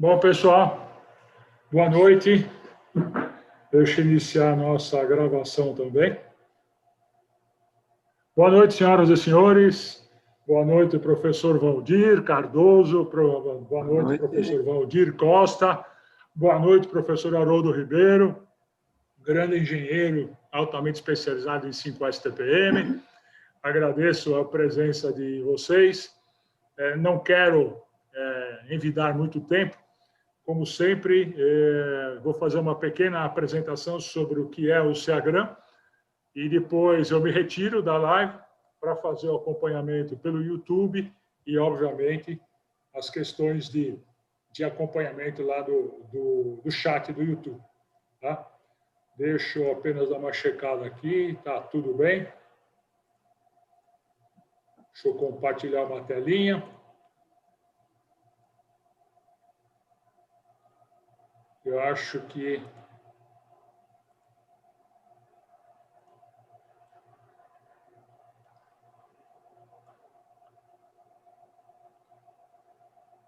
Bom, pessoal, boa noite. Deixa eu iniciar a nossa gravação também. Boa noite, senhoras e senhores. Boa noite, professor Valdir Cardoso. Boa noite, professor Valdir Costa. Boa noite, professor Haroldo Ribeiro, grande engenheiro altamente especializado em 5S-TPM. Agradeço a presença de vocês. Não quero envidar muito tempo. Como sempre, vou fazer uma pequena apresentação sobre o que é o SEAGRAM e depois eu me retiro da live para fazer o acompanhamento pelo YouTube e, obviamente, as questões de acompanhamento lá do chat do YouTube. Tá? Deixa eu apenas dar uma checada aqui, tá tudo bem? Deixa eu compartilhar uma telinha. Eu acho que...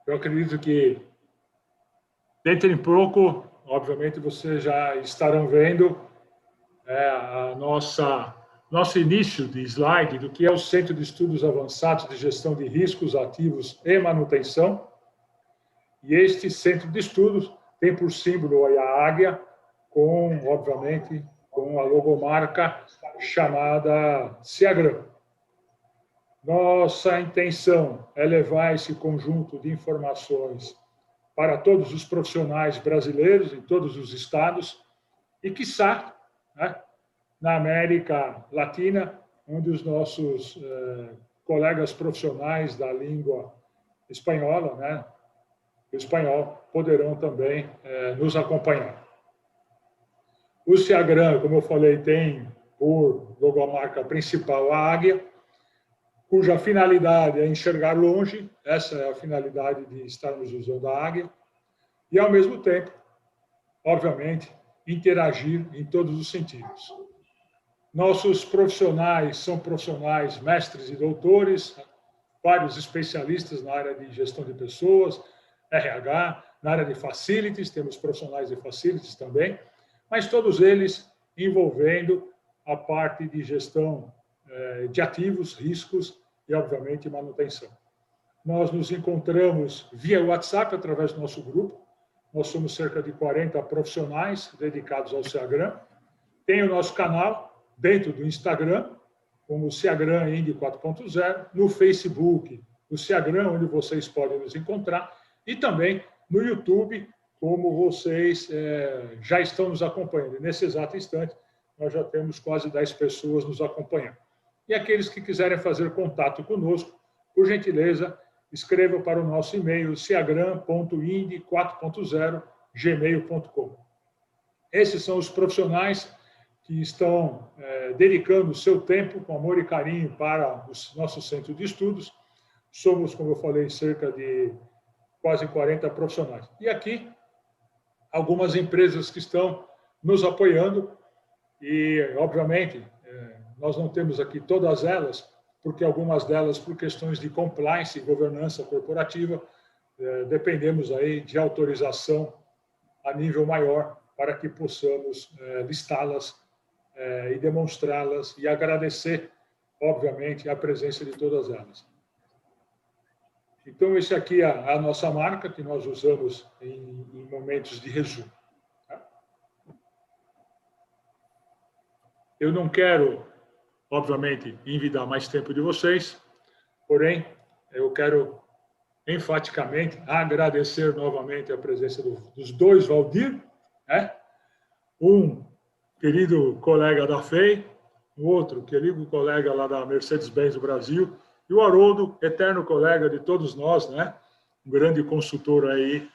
Eu acredito que, dentro em pouco, obviamente, vocês já estarão vendo a nosso início de slide do que é o Centro de Estudos Avançados de Gestão de Riscos, Ativos e Manutenção. E este centro de estudos tem por símbolo a águia, obviamente, com a logomarca chamada SEAGRAM. Nossa intenção é levar esse conjunto de informações para todos os profissionais brasileiros em todos os estados e, quiçá, na América Latina, onde os nossos colegas profissionais da língua espanhola, o espanhol, poderão também nos acompanhar. O SEAGRAM, como eu falei, tem por logomarca principal a águia, cuja finalidade é enxergar longe, essa é a finalidade de estarmos usando a águia, e, ao mesmo tempo, obviamente, interagir em todos os sentidos. Nossos profissionais são profissionais mestres e doutores, vários especialistas na área de gestão de pessoas, RH, na área de facilities, temos profissionais de facilities também, mas todos eles envolvendo a parte de gestão de ativos, riscos e, obviamente, manutenção. Nós nos encontramos via WhatsApp, através do nosso grupo. Nós somos cerca de 40 profissionais dedicados ao SEAGRAM. Tem o nosso canal dentro do Instagram, como o SEAGRAM Indy 4.0, no Facebook, o SEAGRAM, onde vocês podem nos encontrar, e também no YouTube, como vocês já estão nos acompanhando. Nesse exato instante, nós já temos quase 10 pessoas nos acompanhando. E aqueles que quiserem fazer contato conosco, por gentileza, escrevam para o nosso e-mail seagram.indy4.0@gmail.com. Esses são os profissionais que estão dedicando o seu tempo com amor e carinho para o nosso centro de estudos. Somos, como eu falei, cerca de quase 40 profissionais. E aqui, algumas empresas que estão nos apoiando e, obviamente, nós não temos aqui todas elas, porque algumas delas, por questões de compliance e governança corporativa, dependemos aí de autorização a nível maior para que possamos listá-las e demonstrá-las e agradecer, obviamente, a presença de todas elas. Então, esse aqui é a nossa marca que nós usamos em momentos de resumo. Eu não quero, obviamente, envidar mais tempo de vocês, porém, eu quero enfaticamente agradecer novamente a presença dos dois Valdir, um querido colega da FEI, um outro querido colega lá da Mercedes-Benz do Brasil, e o Haroldo, eterno colega de todos nós, um grande consultor aí,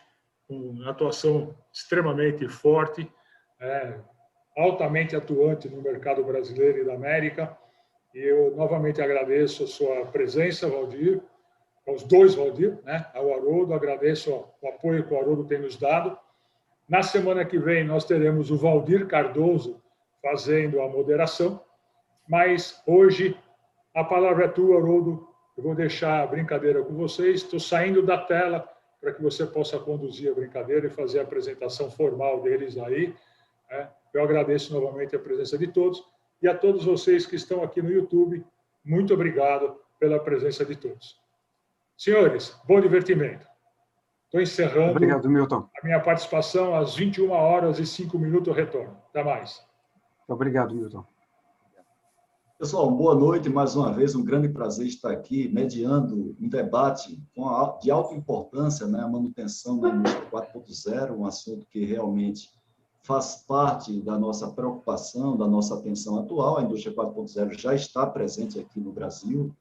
com atuação extremamente forte, altamente atuante no mercado brasileiro e da América. E eu novamente agradeço a sua presença, Valdir, aos dois Valdir, ao Haroldo, agradeço o apoio que o Haroldo tem nos dado. Na semana que vem, nós teremos o Valdir Cardoso fazendo a moderação, mas hoje a palavra é tua, Haroldo. Eu vou deixar a brincadeira com vocês. Estou saindo da tela para que você possa conduzir a brincadeira e fazer a apresentação formal deles aí. Eu agradeço novamente a presença de todos e a todos vocês que estão aqui no YouTube, muito obrigado pela presença de todos. Senhores, bom divertimento. Estou encerrando. Obrigado, Milton. A minha participação às 21h05 eu retorno. Até mais. Obrigado, Milton. Pessoal, boa noite. Mais uma vez, um grande prazer estar aqui, mediando um debate de alta importância, né? A manutenção da indústria 4.0, um assunto que realmente faz parte da nossa preocupação, da nossa atenção atual. A indústria 4.0 já está presente aqui no Brasil.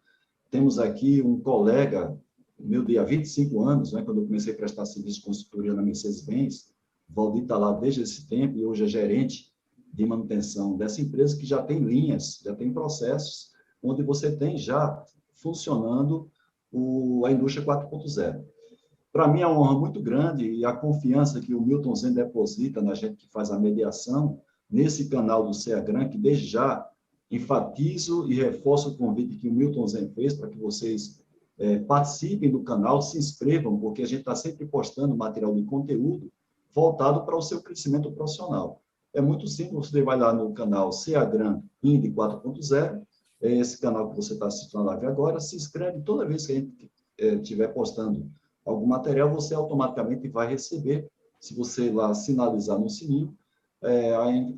Temos aqui um colega, meu dia há 25 anos, né, quando eu comecei a prestar serviço de consultoria na Mercedes-Benz, o Valdir está lá desde esse tempo e hoje é gerente de manutenção dessa empresa, que já tem linhas, já tem processos, onde você tem já funcionando a indústria 4.0. Para mim é uma honra muito grande e a confiança que o Milton Zen deposita na gente que faz a mediação, nesse canal do CEAGRAN, que desde já enfatizo e reforço o convite que o Milton Zen fez para que vocês participem do canal, se inscrevam, porque a gente está sempre postando material de conteúdo voltado para o seu crescimento profissional. É muito simples, você vai lá no canal CEAGRAN Indy 4.0, é esse canal que você está assistindo a live agora, se inscreve, toda vez que a gente estiver postando algum material, você automaticamente vai receber, se você lá sinalizar no sininho,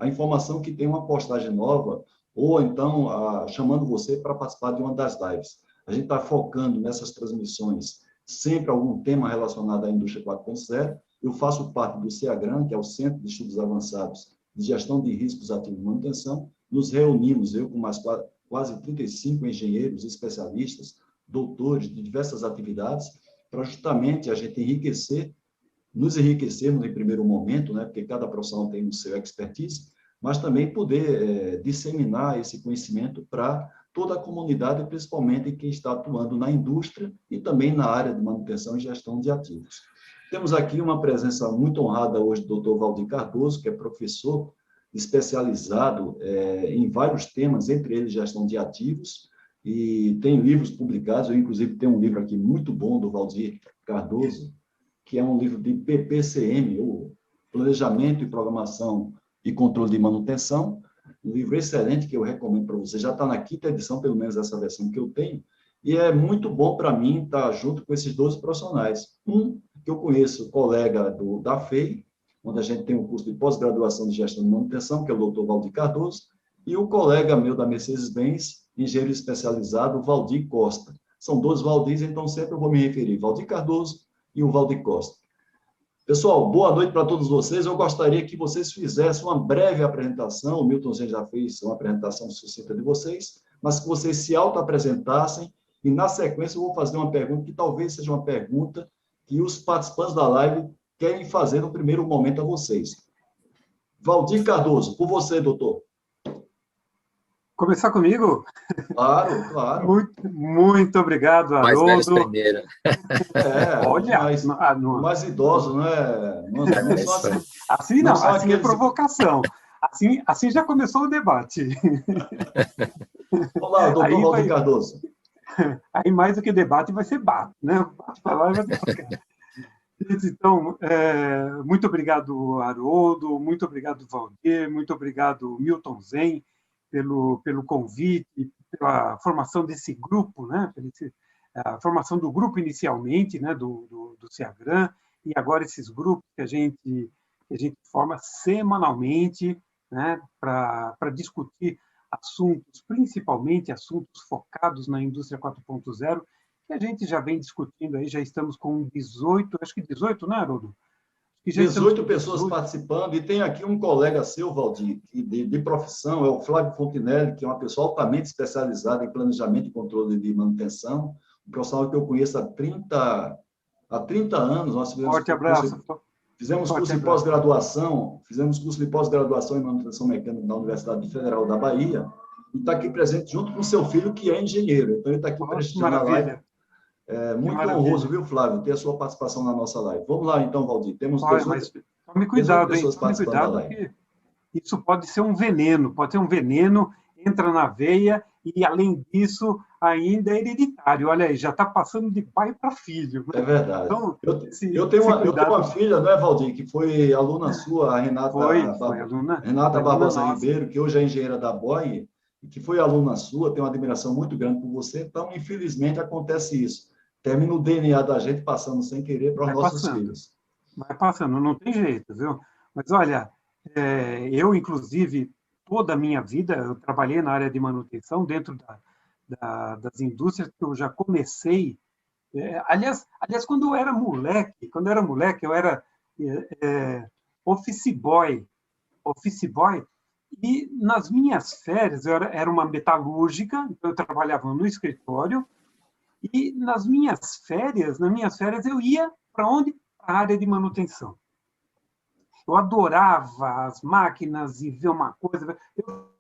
a informação que tem uma postagem nova, ou então chamando você para participar de uma das lives. A gente está focando nessas transmissões sempre algum tema relacionado à indústria 4.0. Eu faço parte do CEAGRAN, que é o Centro de Estudos Avançados de Gestão de Riscos Ativos de Manutenção. Nos reunimos, eu com mais quase 35 engenheiros, especialistas, doutores de diversas atividades, para justamente a gente nos enriquecermos em primeiro momento, né, porque cada profissional tem o seu expertise, mas também poder disseminar esse conhecimento para toda a comunidade, principalmente quem está atuando na indústria e também na área de manutenção e gestão de ativos. Temos aqui uma presença muito honrada hoje do Dr. Valdir Cardoso, que é professor especializado em vários temas, entre eles gestão de ativos, e tem livros publicados. Eu, inclusive, tenho um livro aqui muito bom do Valdir Cardoso, que é um livro de PPCM, ou Planejamento e Programação e Controle de Manutenção, um livro excelente que eu recomendo para você. Já está na 5ª edição, pelo menos essa versão que eu tenho, e é muito bom para mim estar junto com esses 12 profissionais. Que eu conheço, colega da FEI, onde a gente tem um curso de pós-graduação de gestão de manutenção, que é o Dr. Valdir Cardoso, e o colega meu da Mercedes-Benz, engenheiro especializado, Valdir Costa. São 2 Valdirs, então sempre eu vou me referir, Valdir Cardoso e o Valdir Costa. Pessoal, boa noite para todos vocês. Eu gostaria que vocês fizessem uma breve apresentação. O Milton já fez uma apresentação sucinta de vocês, mas que vocês se auto-apresentassem e, na sequência, eu vou fazer uma pergunta que talvez seja uma pergunta que os participantes da live querem fazer no primeiro momento a vocês. Valdir Cardoso, por você, doutor. Começar comigo? Claro, claro. Muito obrigado, Haroldo. Mais velhos primeiro. Olha, mais idoso, né? Assim não, assim é provocação. Assim já começou o debate. Olá, doutor Valdir Cardoso. Aí mais do que debate vai ser bate, né? Bate para lá e vai ser. Então, muito obrigado, Haroldo, muito obrigado, Valdir, muito obrigado, Milton Zen, pelo convite, pela formação desse grupo, né? A formação do grupo inicialmente, né? do CEAGRAN, e agora esses grupos que a gente forma semanalmente, né? para discutir assuntos, principalmente assuntos focados na indústria 4.0, que a gente já vem discutindo aí, já estamos com 18, acho que 18, né, Haroldo? 18 pessoas participando, e tem aqui um colega seu, Valdir, de profissão, é o Flávio Fontinelli, que é uma pessoa altamente especializada em planejamento e controle de manutenção, um profissional que eu conheço há 30 anos. Nós Forte abraço. Fizemos curso de pós-graduação, em manutenção mecânica na Universidade Federal da Bahia, e está aqui presente junto com seu filho, que é engenheiro. Então, ele está aqui prestigiando a live. Muito honroso, viu, Flávio, ter a sua participação na nossa live. Vamos lá, então, Valdir. Temos 18 tome cuidado, pessoas participando da live. Porque isso pode ser um veneno, entra na veia e, além disso, ainda é hereditário. Olha aí, já está passando de pai para filho. É verdade. Então, eu tenho uma filha, não é, Valdir, que foi aluna sua, a foi Renata aluna Barbosa nossa. Ribeiro, que hoje é engenheira da Boeing, e que foi aluna sua, tem uma admiração muito grande por você. Então, infelizmente, acontece isso. Termina o DNA da gente passando sem querer para os nossos filhos. Vai passando, não tem jeito, viu? Mas, olha, eu, inclusive, toda a minha vida, eu trabalhei na área de manutenção, dentro das indústrias que eu já comecei. Aliás, quando eu era moleque, eu era office boy, e nas minhas férias, eu era uma metalúrgica, então eu trabalhava no escritório, e nas minhas férias eu ia para onde? Para a área de manutenção. Eu adorava as máquinas e ver uma coisa. Eu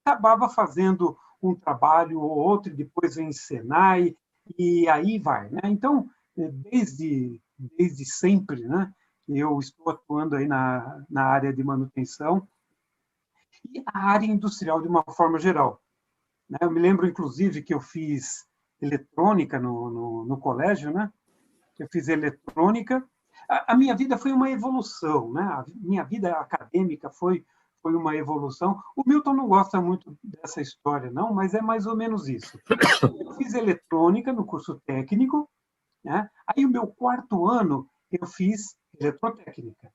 acabava fazendo um trabalho ou outro, e depois em Senai, e aí vai. Né? Então, desde sempre, né, eu estou atuando aí na área de manutenção e a área industrial de uma forma geral. Né? Eu me lembro, inclusive, que eu fiz eletrônica no colégio, né? Eu fiz eletrônica. A minha vida foi uma evolução, né? A minha vida acadêmica foi uma evolução. O Milton não gosta muito dessa história, não, mas é mais ou menos isso. Eu fiz eletrônica no curso técnico, né? Aí, o meu 4º ano, eu fiz eletrotécnica.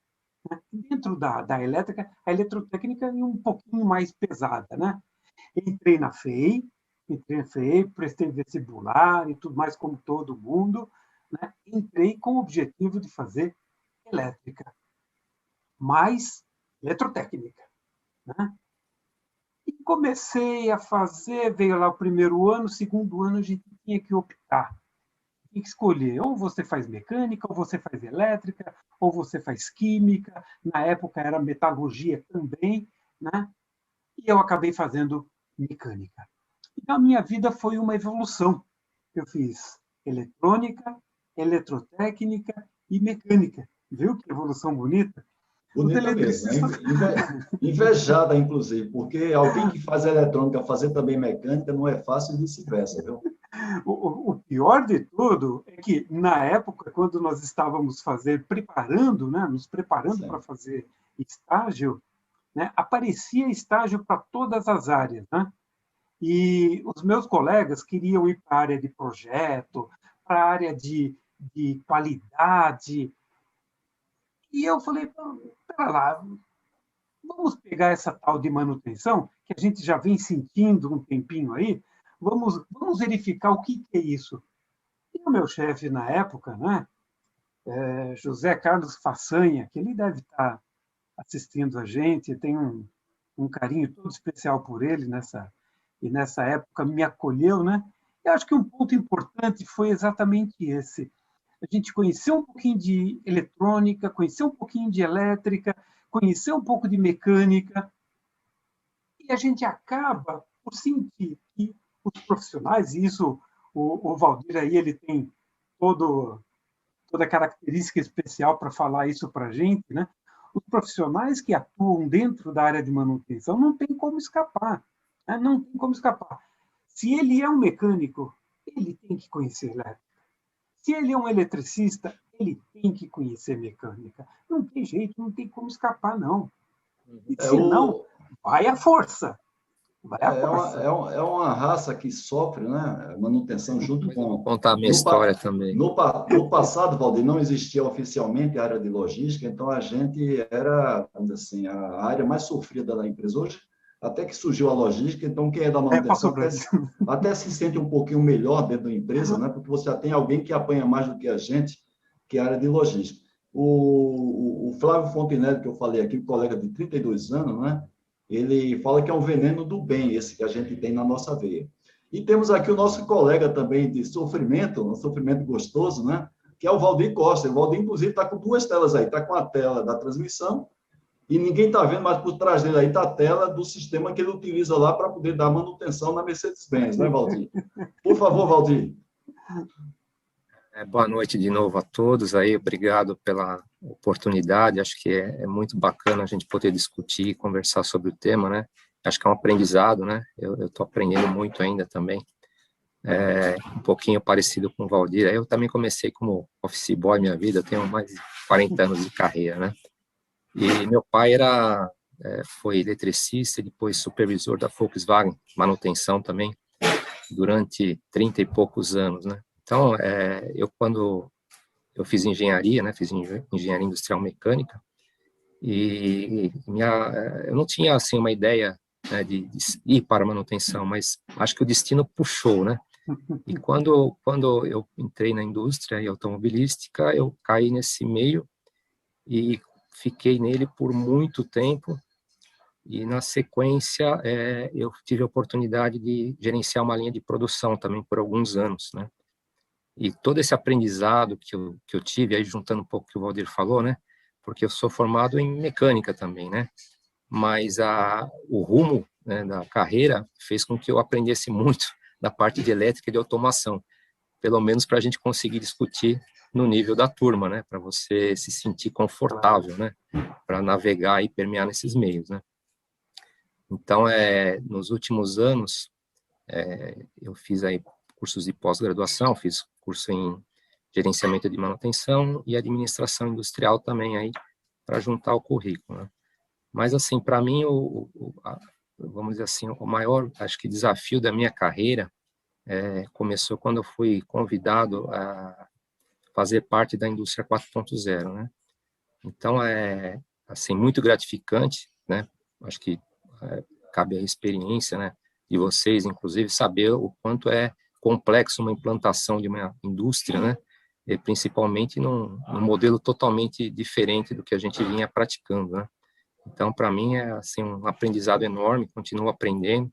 Né? Dentro da elétrica, a eletrotécnica é um pouquinho mais pesada, né? Entrei na FEI, prestei vestibular e tudo mais, como todo mundo. Né? Entrei com o objetivo de fazer elétrica, mais eletrotécnica. Né? E comecei a fazer, veio lá o 1º ano, o 2º ano a gente tinha que optar, tinha que escolher, ou você faz mecânica, ou você faz elétrica, ou você faz química, na época era metalurgia também, né? E eu acabei fazendo mecânica. Então, a minha vida foi uma evolução. Eu fiz eletrônica, eletrotécnica e mecânica. Viu que evolução bonita? Bonita mesmo, invejada, inclusive, porque alguém que faz eletrônica fazer também mecânica não é fácil e vice-versa, viu? O pior de tudo é que, na época, quando nós estávamos nos preparando para fazer estágio, né, aparecia estágio para todas as áreas, né? E os meus colegas queriam ir para a área de projeto, para a área de qualidade. E eu falei, espera lá, vamos pegar essa tal de manutenção, que a gente já vem sentindo um tempinho aí, vamos verificar o que é isso. E o meu chefe na época, né, José Carlos Façanha, que ele deve estar assistindo a gente, tem um carinho todo especial por ele nessa época me acolheu, né? Eu acho que um ponto importante foi exatamente esse. A gente conheceu um pouquinho de eletrônica, conheceu um pouquinho de elétrica, conheceu um pouco de mecânica, e a gente acaba por sentir que os profissionais, e isso o Valdir aí, ele tem toda a característica especial para falar isso para a gente, né? Os profissionais que atuam dentro da área de manutenção não tem como escapar. Né? Não tem como escapar. Se ele é um mecânico, ele tem que conhecer elétrica. Se ele é um eletricista, ele tem que conhecer mecânica. Não tem jeito, não tem como escapar, não. E se não, vai à força. É uma raça que sofre, né? Manutenção junto com... Vou contar a minha história também. No passado, Valdir, não existia oficialmente a área de logística, então a gente era, vamos dizer assim, a área mais sofrida da empresa. Hoje, até que surgiu a logística, então quem é da manutenção até se sente um pouquinho melhor dentro da empresa, né? Porque você já tem alguém que apanha mais do que a gente, que é a área de logística. O Flávio Fontenelle, que eu falei aqui, colega de 32 anos, né? Ele fala que é um veneno do bem, esse que a gente tem na nossa veia. E temos aqui o nosso colega também de sofrimento, um sofrimento gostoso, né? Que é o Valdir Costa. O Valdir, inclusive, está com 2 telas aí. Está com a tela da transmissão e ninguém está vendo, mas por trás dele aí está a tela do sistema que ele utiliza lá para poder dar manutenção na Mercedes-Benz, né, Valdir? Por favor, Valdir. Boa noite de novo a todos aí, obrigado pela oportunidade, acho que é muito bacana a gente poder discutir e conversar sobre o tema, né? acho que é um aprendizado, né? Eu estou aprendendo muito ainda também. Um pouquinho parecido com o Valdir. Eu também comecei como office boy minha vida, eu tenho mais de 40 anos de carreira, né? E meu pai foi eletricista e depois supervisor da Volkswagen, manutenção também, durante 30 e poucos anos, né? Então, quando eu fiz engenharia, né? Fiz engenharia industrial mecânica, e eu não tinha, assim, uma ideia, né, de ir para a manutenção, mas acho que o destino puxou, né? E quando eu entrei na indústria automobilística, eu caí nesse meio e fiquei nele por muito tempo. E, na sequência, eu tive a oportunidade de gerenciar uma linha de produção também por alguns anos, né? E todo esse aprendizado que eu tive, aí juntando um pouco o que o Valdir falou, né? Porque eu sou formado em mecânica também, né? Mas o rumo, né, da carreira fez com que eu aprendesse muito da parte de elétrica e de automação, pelo menos para a gente conseguir discutir no nível da turma, né? Para você se sentir confortável, né? Para navegar e permear nesses meios, né? Então, nos últimos anos, eu fiz aí cursos de pós-graduação, fiz curso em gerenciamento de manutenção e administração industrial também aí, para juntar o currículo, né? Mas, assim, para mim, vamos dizer assim, o maior, acho que, desafio da minha carreira começou quando eu fui convidado a fazer parte da indústria 4.0, né? Então, assim, muito gratificante, né? Acho que cabe a experiência, né, de vocês, inclusive, saber o quanto é complexo uma implantação de uma indústria, né? E principalmente num modelo totalmente diferente do que a gente vinha praticando, né? Então, para mim, é assim, um aprendizado enorme, continuo aprendendo.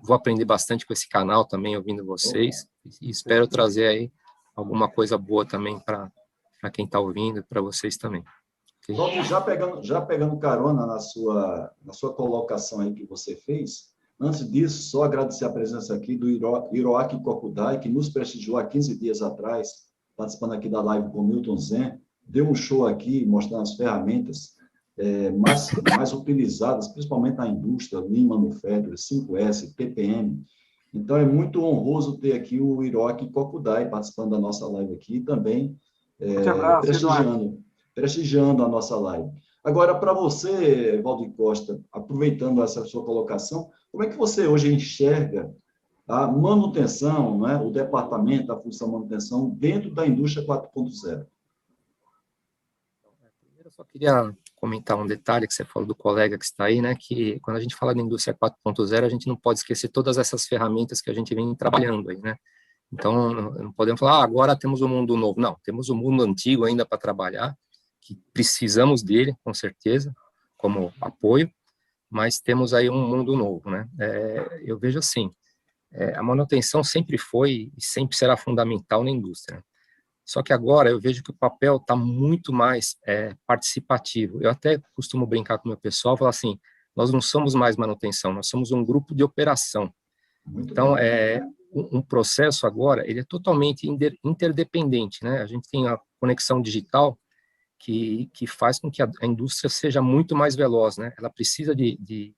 Vou aprender bastante com esse canal também, ouvindo vocês, e espero trazer aí alguma coisa boa também para quem está ouvindo, para vocês também. Okay? Valdir, já pegando carona na sua colocação aí que você fez, antes disso, só agradecer a presença aqui do Hiroaki Kokudai, que nos prestigiou há 15 dias atrás, participando aqui da live com o Milton Zen, deu um show aqui mostrando as ferramentas mais utilizadas, principalmente na indústria, Lean Manufacturing, 5S, PPM. Então, é muito honroso ter aqui o Hiroaki Kokudai participando da nossa live aqui e também prestigiando a nossa live. Agora, para você, Valdir Costa, aproveitando essa sua colocação, como é que você hoje enxerga a manutenção, né, o departamento, a função manutenção dentro da indústria 4.0? Primeiro, eu só queria comentar um detalhe que você falou do colega que está aí, né, que quando a gente fala da indústria 4.0, a gente não pode esquecer todas essas ferramentas que a gente vem trabalhando aí, né? Então, não podemos falar, agora temos um mundo novo. Não, temos um mundo antigo ainda para trabalhar, que precisamos dele, com certeza, como apoio, mas temos aí um mundo novo, né? Eu vejo assim, a manutenção sempre foi e sempre será fundamental na indústria. Só que agora eu vejo que o papel está muito mais participativo. Eu até costumo brincar com o meu pessoal, falar assim, nós não somos mais manutenção, nós somos um grupo de operação. Então, um processo agora, ele é totalmente interdependente, né? A gente tem a conexão digital que faz com que a indústria seja muito mais veloz, né? Ela precisa de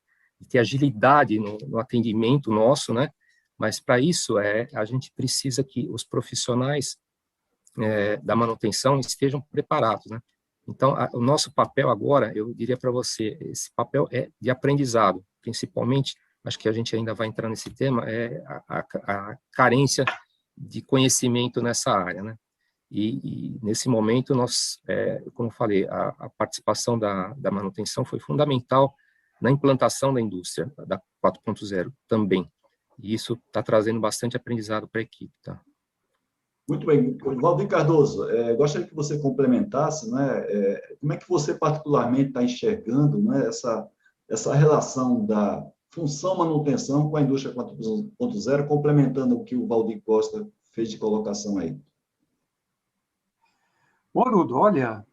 ter agilidade no atendimento nosso, né? Mas, para isso, a gente precisa que os profissionais da manutenção estejam preparados, né? Então, o nosso papel agora, eu diria para você, esse papel é de aprendizado, principalmente, acho que a gente ainda vai entrar nesse tema, a carência de conhecimento nessa área, né? E nesse momento, nós, como eu falei, a participação da manutenção foi fundamental na implantação da indústria, da 4.0 também. E isso está trazendo bastante aprendizado para a equipe, tá? Muito bem. Valdir Cardoso, gostaria que você complementasse, né, como é que você particularmente está enxergando, né, essa relação da função manutenção com a indústria 4.0, complementando o que o Valdir Costa fez de colocação aí. Haroldo, olha,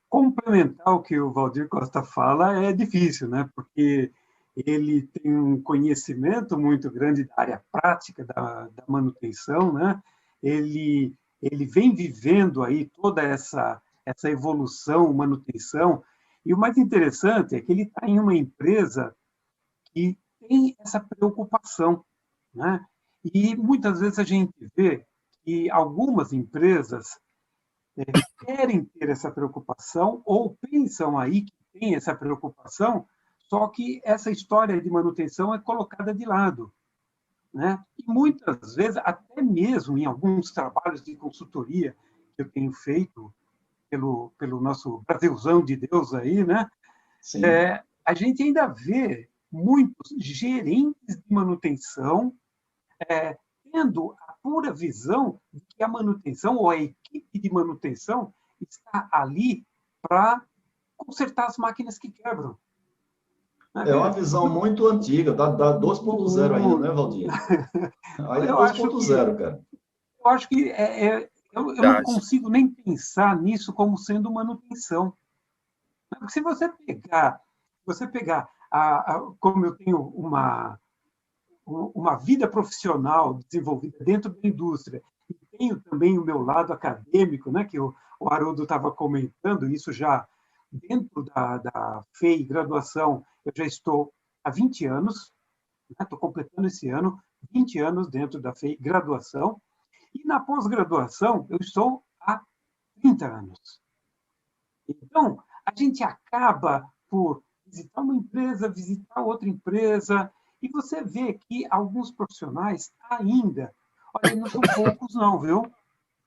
complementar o que o Valdir Costa fala é difícil, né? Porque ele tem um conhecimento muito grande da área prática da manutenção, né? Ele vem vivendo aí toda essa evolução, manutenção, e o mais interessante é que ele está em uma empresa que têm essa preocupação, né? E muitas vezes a gente vê que algumas empresas querem ter essa preocupação ou pensam aí que tem essa preocupação, só que essa história de manutenção é colocada de lado, né? E muitas vezes, até mesmo em alguns trabalhos de consultoria que eu tenho feito pelo nosso Brasilzão de Deus aí, né? Sim. A gente ainda vê muitos gerentes de manutenção tendo a pura visão de que a manutenção ou a equipe de manutenção está ali para consertar as máquinas que quebram. É uma visão muito antiga, da 2.0 ainda, né, Valdir? Aí é Eu acho que 2.0, cara. eu não consigo nem pensar nisso como sendo manutenção. Porque se você pegar como eu tenho uma vida profissional desenvolvida dentro da indústria e tenho também o meu lado acadêmico, né, que o Haroldo estava comentando, isso já dentro da FEI graduação, eu já estou há 20 anos, estou completando esse ano 20 anos dentro da FEI graduação, e na pós-graduação eu estou há 30 anos. Então, a gente acaba por visitar uma empresa, visitar outra empresa, e você vê que alguns profissionais ainda, olha, não são poucos não, viu?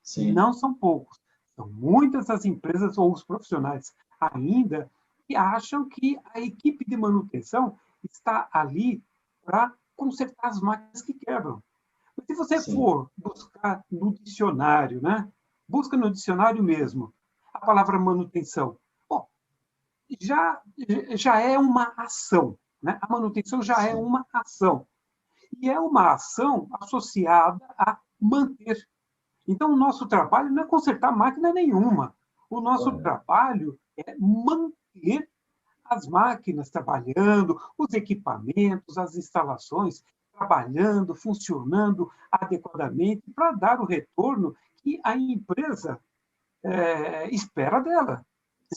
Sim. Não são poucos. São muitas as empresas ou os profissionais ainda que acham que a equipe de manutenção está ali para consertar as máquinas que quebram. Mas se você for buscar no dicionário, né? Busca no dicionário mesmo a palavra manutenção. Bom, já é uma ação, né? A manutenção já é uma ação. E é uma ação associada a manter. Então, o nosso trabalho não é consertar máquina nenhuma. O nosso trabalho é manter as máquinas trabalhando, os equipamentos, as instalações trabalhando, funcionando adequadamente para dar o retorno que a empresa espera dela.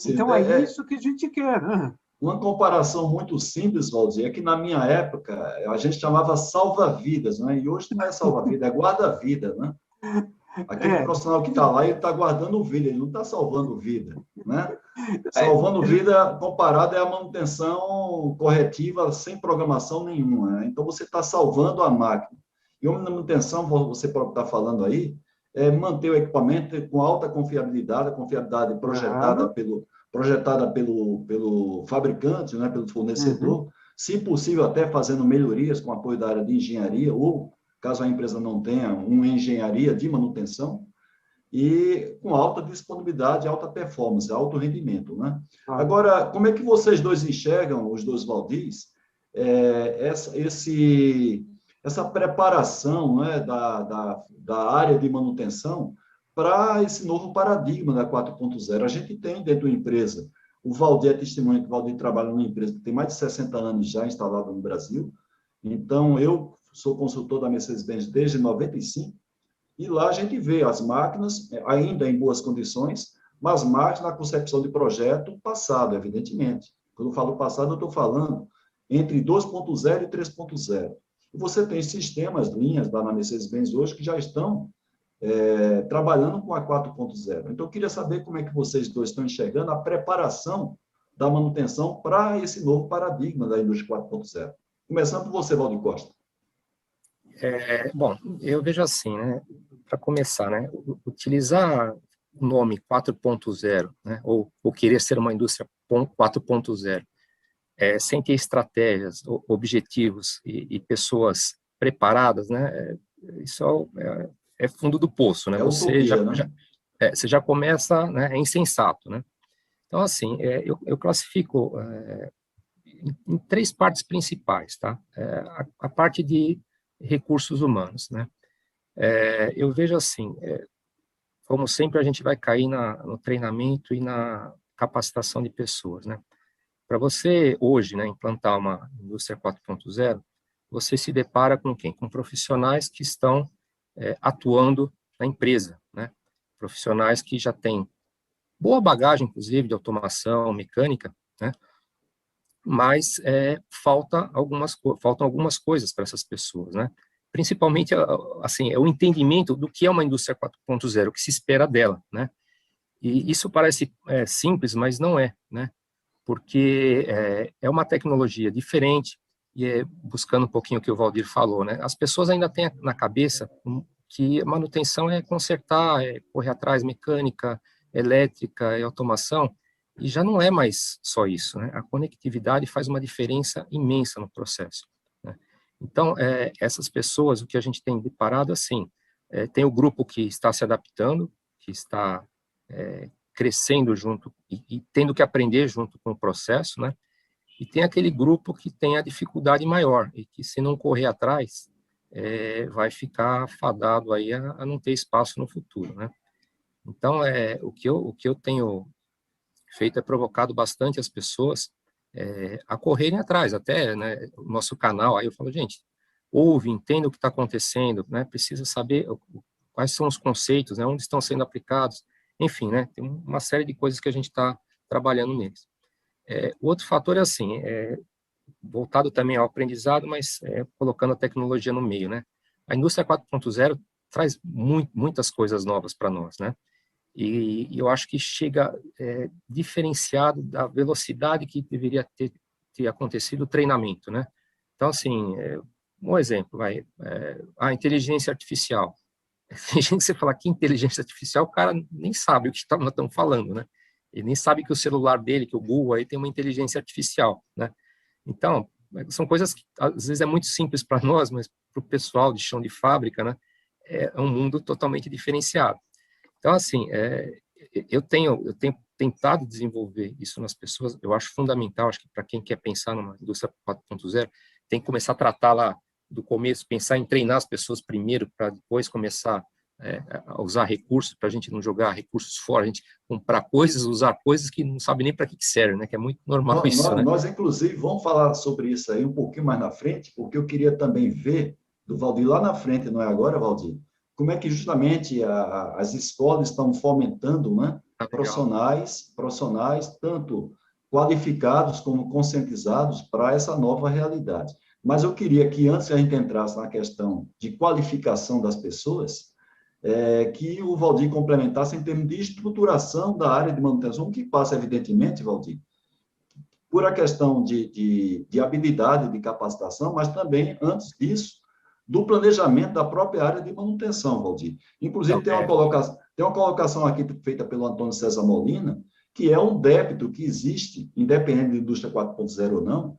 Então, é isso que a gente quer. Né? Uma comparação muito simples, Valdir, é que na minha época a gente chamava salva-vidas, né? E hoje não é salva-vida, é guarda-vida, né? Aquele profissional que está lá, ele está guardando vida, ele não está salvando vida, né? Salvando vida, comparado, é a manutenção corretiva sem programação nenhuma, né? Então, você está salvando a máquina. E uma manutenção, você pode estar falando aí, é manter o equipamento com alta confiabilidade, a confiabilidade projetada pelo fabricante, né, pelo fornecedor, se possível até fazendo melhorias com apoio da área de engenharia, ou caso a empresa não tenha uma engenharia de manutenção, e com alta disponibilidade, alta performance, alto rendimento. Né? Agora, como é que vocês dois enxergam, os dois Valdis, essa preparação, né, da área de manutenção para esse novo paradigma da 4.0? A gente tem dentro da empresa, o Valdir é testemunha que o Valdir trabalha numa empresa que tem mais de 60 anos já instalada no Brasil. Então, eu sou consultor da Mercedes-Benz desde 95, e lá a gente vê as máquinas ainda em boas condições, mas máquinas na concepção de projeto passado, evidentemente. Quando eu falo passado, eu estou falando entre 2.0 e 3.0. E você tem sistemas, linhas lá na Mercedes-Benz hoje que já estão trabalhando com a 4.0. Então, eu queria saber como é que vocês dois estão enxergando a preparação da manutenção para esse novo paradigma da indústria 4.0. Começando por você, Valdir Costa. Bom, eu vejo assim, né? Para começar, né? Utilizar o nome 4.0, né? Ou querer ser uma indústria 4.0, sem ter estratégias, objetivos e pessoas preparadas, né? Isso é fundo do poço, né? Você já começa, né? É insensato, né? Então, assim, eu classifico em três partes principais, tá? A parte de recursos humanos, né? Eu vejo assim, como sempre a gente vai cair no treinamento e na capacitação de pessoas, né? Para você hoje, né, implantar uma indústria 4.0, você se depara com quem? Com profissionais que estão atuando na empresa, né? Profissionais que já têm boa bagagem, inclusive, de automação, mecânica, né? mas faltam algumas coisas para essas pessoas, né? Principalmente, assim, o entendimento do que é uma indústria 4.0, o que se espera dela, né? E isso parece simples, mas não é, né? Porque é uma tecnologia diferente, e buscando um pouquinho o que o Valdir falou, né? As pessoas ainda têm na cabeça que manutenção é consertar, é correr atrás, mecânica, elétrica, é automação, e já não é mais só isso, né? A conectividade faz uma diferença imensa no processo, né? Então, essas pessoas, o que a gente tem deparado, assim, tem o grupo que está se adaptando, que está crescendo junto e tendo que aprender junto com o processo, né? E tem aquele grupo que tem a dificuldade maior e que, se não correr atrás, vai ficar fadado aí a não ter espaço no futuro, né? Então, o que eu tenho feito é provocado bastante as pessoas a correrem atrás, até, né, o nosso canal, aí eu falo, gente, ouve, entenda o que está acontecendo, né? Precisa saber quais são os conceitos, né? Onde estão sendo aplicados, enfim, né? Tem uma série de coisas que a gente está trabalhando neles. O outro fator é assim, voltado também ao aprendizado, mas colocando a tecnologia no meio, né? A indústria 4.0 traz muitas coisas novas para nós, né? E eu acho que chega diferenciado da velocidade que deveria ter acontecido o treinamento, né? Então, assim, um exemplo, a inteligência artificial. Tem gente que você fala que inteligência artificial, o cara nem sabe o que estamos falando, né? Ele nem sabe que o celular dele, que o Google aí tem uma inteligência artificial, né? Então, são coisas que às vezes é muito simples para nós, mas para o pessoal de chão de fábrica, né? É um mundo totalmente diferenciado. Então, assim, eu tenho tentado desenvolver isso nas pessoas, eu acho fundamental, acho que para quem quer pensar numa indústria 4.0, tem que começar a tratar lá do começo, pensar em treinar as pessoas primeiro, para depois começar a usar recursos, para a gente não jogar recursos fora, a gente comprar coisas, usar coisas que não sabe nem para que serve, né? Que é muito normal isso, né? Nós, inclusive, vamos falar sobre isso aí um pouquinho mais na frente, porque eu queria também ver do Valdir lá na frente, não é agora, Valdir? Como é que justamente as escolas estão fomentando, né, profissionais tanto qualificados como conscientizados para essa nova realidade. Mas eu queria que, antes que a gente entrasse na questão de qualificação das pessoas, que o Valdir complementasse em termos de estruturação da área de manutenção, o que passa, evidentemente, Valdir, por a questão de habilidade, de capacitação, mas também, antes disso, do planejamento da própria área de manutenção, Valdir. Inclusive, tem uma colocação aqui feita pelo Antônio César Molina, que é um débito que existe, independente da indústria 4.0 ou não,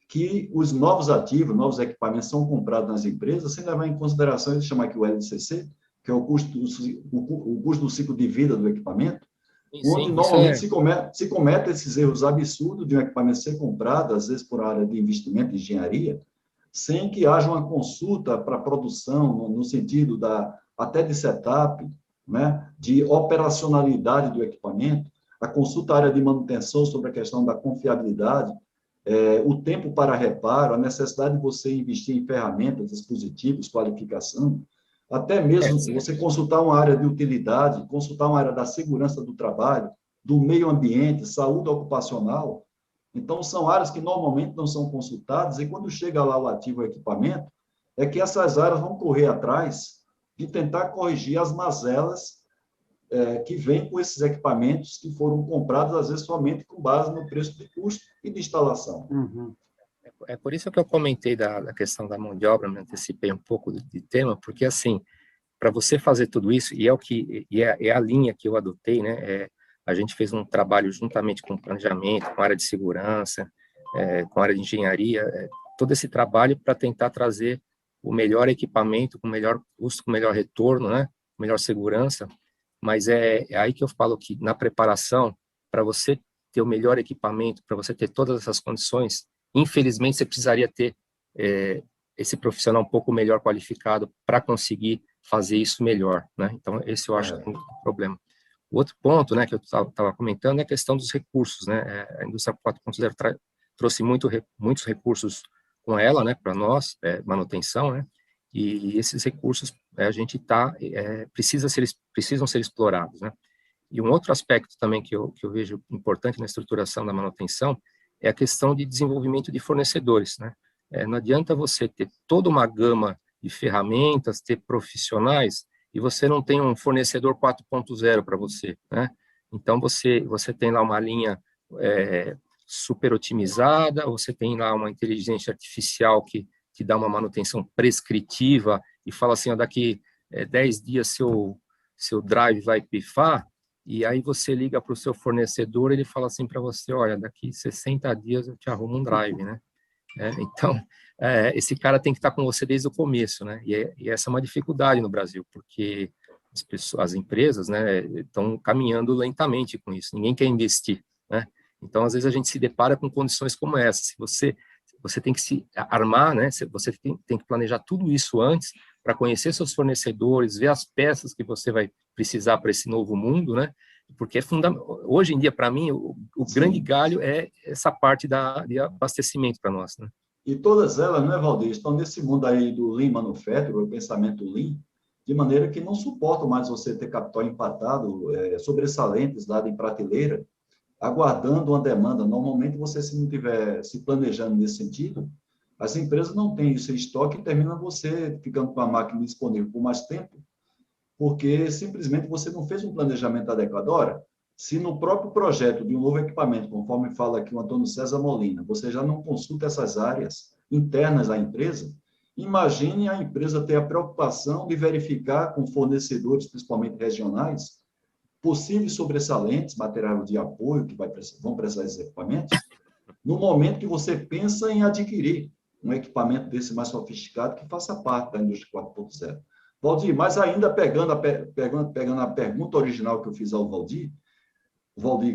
que os novos ativos, novos equipamentos são comprados nas empresas sem levar em consideração, ele chama aqui o LCC, que é o custo do ciclo de vida do equipamento, onde normalmente se comete esses erros absurdos de um equipamento ser comprado, às vezes por área de investimento, de engenharia, sem que haja uma consulta para a produção, no sentido até de setup, né, de operacionalidade do equipamento, a consulta à área de manutenção sobre a questão da confiabilidade, o tempo para reparo, a necessidade de você investir em ferramentas, dispositivos, qualificação, até mesmo você consultar uma área de utilidade, consultar uma área da segurança do trabalho, do meio ambiente, saúde ocupacional. Então, são áreas que normalmente não são consultadas, e quando chega lá o ativo, o equipamento, é que essas áreas vão correr atrás de tentar corrigir as mazelas que vêm com esses equipamentos que foram comprados, às vezes, somente com base no preço de custo e de instalação. Uhum. É por isso que eu comentei da questão da mão de obra, me antecipei um pouco de tema, porque, assim, para você fazer tudo isso, é a linha que eu adotei, né? A gente fez um trabalho juntamente com o planejamento, com a área de segurança, com a área de engenharia, todo esse trabalho para tentar trazer o melhor equipamento, com o melhor custo, com o melhor retorno, né? Melhor segurança. Mas é aí que eu falo que, na preparação, para você ter o melhor equipamento, para você ter todas essas condições, infelizmente, você precisaria ter esse profissional um pouco melhor qualificado para conseguir fazer isso melhor, né? Então, esse eu acho que é um problema. O outro ponto, né, que eu estava comentando é a questão dos recursos, né? A indústria 4.0 trouxe muitos recursos com ela, né, para nós, manutenção, né? E esses recursos a gente precisam ser explorados, né? E um outro aspecto também que eu vejo importante na estruturação da manutenção é a questão de desenvolvimento de fornecedores, né? Não adianta você ter toda uma gama de ferramentas, ter profissionais, e você não tem um fornecedor 4.0 para você, né? Então, você tem lá uma linha super otimizada, você tem lá uma inteligência artificial que dá uma manutenção prescritiva e fala assim, ó, daqui 10 dias seu drive vai pifar, e aí você liga para o seu fornecedor, ele fala assim para você, olha, daqui 60 dias eu te arrumo um drive, né? Então, esse cara tem que estar com você desde o começo, né? E essa é uma dificuldade no Brasil, porque as empresas, né, estão caminhando lentamente com isso. Ninguém quer investir, né? Então, às vezes a gente se depara com condições como essa. Se você tem que se armar, né? Você tem que planejar tudo isso antes para conhecer seus fornecedores, ver as peças que você vai precisar para esse novo mundo, né? Porque é fundamental. Hoje em dia, para mim, o grande galho é essa parte de abastecimento para nós, né? E todas elas, né, Valdir, estão nesse mundo aí do Lean Manufacturing, o pensamento Lean, de maneira que não suportam mais você ter capital empatado, sobressalentes dado em prateleira, aguardando uma demanda. Normalmente, você, se não estiver se planejando nesse sentido, as empresas não têm isso em estoque e termina você ficando com a máquina disponível por mais tempo, porque simplesmente você não fez um planejamento adequado. Ora, se no próprio projeto de um novo equipamento, conforme fala aqui o Antônio César Molina, você já não consulta essas áreas internas da empresa, imagine a empresa ter a preocupação de verificar com fornecedores, principalmente regionais, possíveis sobressalentes, material de apoio que vão precisar desses equipamentos, no momento que você pensa em adquirir um equipamento desse mais sofisticado que faça parte da indústria 4.0. Valdir, mas ainda pegando a pergunta original que eu fiz ao Valdir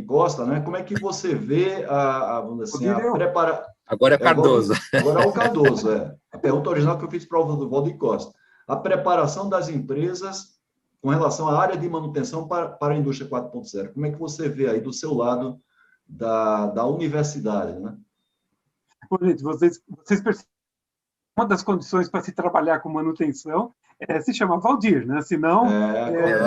Costa, né? Como é que você vê vamos dizer assim, a preparação... Agora é Cardoso. Agora é o Cardoso, A pergunta original que eu fiz para o Valdir Costa. A preparação das empresas com relação à área de manutenção para a indústria 4.0. Como é que você vê aí do seu lado da universidade, né? Bom, gente, vocês percebem uma das condições para se trabalhar com manutenção se chama Valdir, né? Senão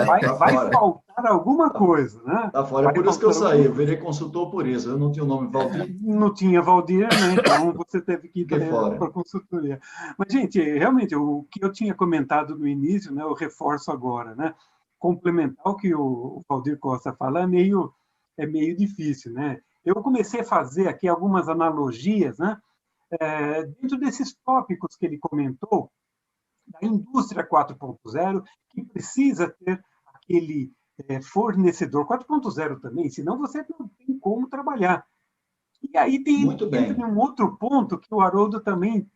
vai faltar alguma coisa, né? Tá fora, é por isso que eu saí, eu virei consultor por isso, eu não tinha o nome Valdir. Não tinha Valdir, né? Então você teve que ir para a consultoria. Mas, gente, realmente, o que eu tinha comentado no início, né, eu reforço agora, né? Complementar o que o Valdir Costa fala é meio difícil, né? Eu comecei a fazer aqui algumas analogias, né? Dentro desses tópicos que ele comentou, da indústria 4.0, que precisa ter aquele fornecedor 4.0 também, senão você não tem como trabalhar. E aí entra um outro ponto que o Haroldo também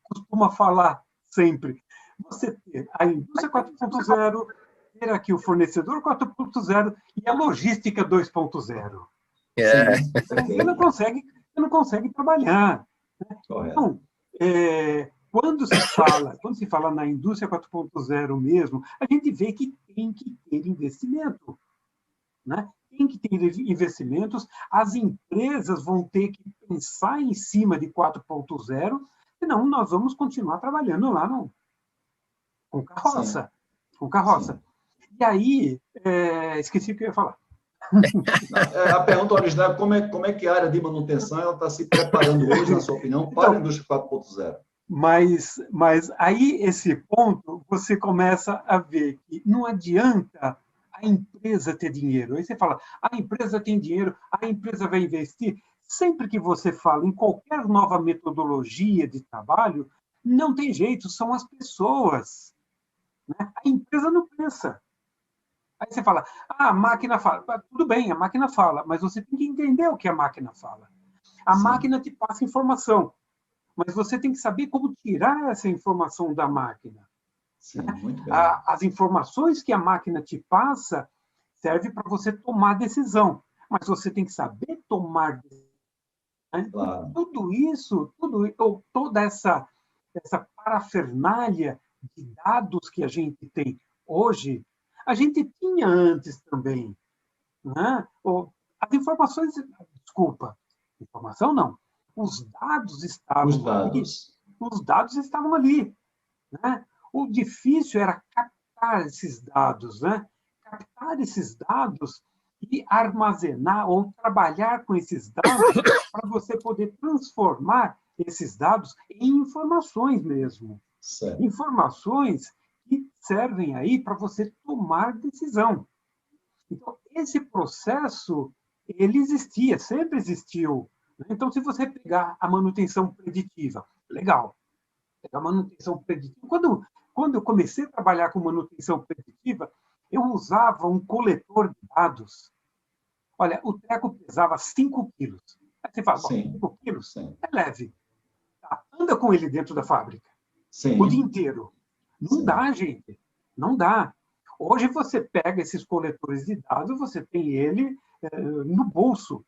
costuma falar sempre. Você ter a indústria 4.0, ter aqui o fornecedor 4.0 e a logística 2.0. Você não consegue trabalhar. Então, quando se fala na indústria 4.0 mesmo, a gente vê que tem que ter investimento, né? Tem que ter investimentos, as empresas vão ter que pensar em cima de 4.0, senão nós vamos continuar trabalhando lá com carroça. Sim. Com carroça. Sim. E aí, esqueci o que eu ia falar. A pergunta original é como é que a área de manutenção está se preparando hoje, na sua opinião, para a indústria 4.0? Mas aí, esse ponto, você começa a ver que não adianta a empresa ter dinheiro. Aí você fala, a empresa tem dinheiro, a empresa vai investir. Sempre que você fala em qualquer nova metodologia de trabalho, não tem jeito, são as pessoas. Né? A empresa não pensa. Aí você fala, a máquina fala. Tudo bem, a máquina fala, mas você tem que entender o que a máquina fala. A máquina te passa informação, mas você tem que saber como tirar essa informação da máquina. Sim, muito bem. As informações que a máquina te passa servem para você tomar decisão, mas você tem que saber tomar decisão. Né? Claro. Toda essa parafernália de dados que a gente tem hoje, a gente tinha antes também. Né? As informações... Desculpa, informação não. Os dados estavam ali. Os dados estavam ali. Né? O difícil era captar esses dados. Né? Captar esses dados e armazenar ou trabalhar com esses dados para você poder transformar esses dados em informações mesmo. Certo. Informações que servem aí para você tomar decisão. Então, esse processo, ele existia, sempre existiu. Então, se você pegar a manutenção preditiva, legal. Pegar a manutenção preditiva. Quando eu comecei a trabalhar com manutenção preditiva, eu usava um coletor de dados. Olha, o treco pesava 5 quilos. Aí você fala, 5 quilos? Sim. É leve. Tá, anda com ele dentro da fábrica. Sim. O dia inteiro. Não dá, gente. Não dá. Hoje você pega esses coletores de dados, você tem ele no bolso.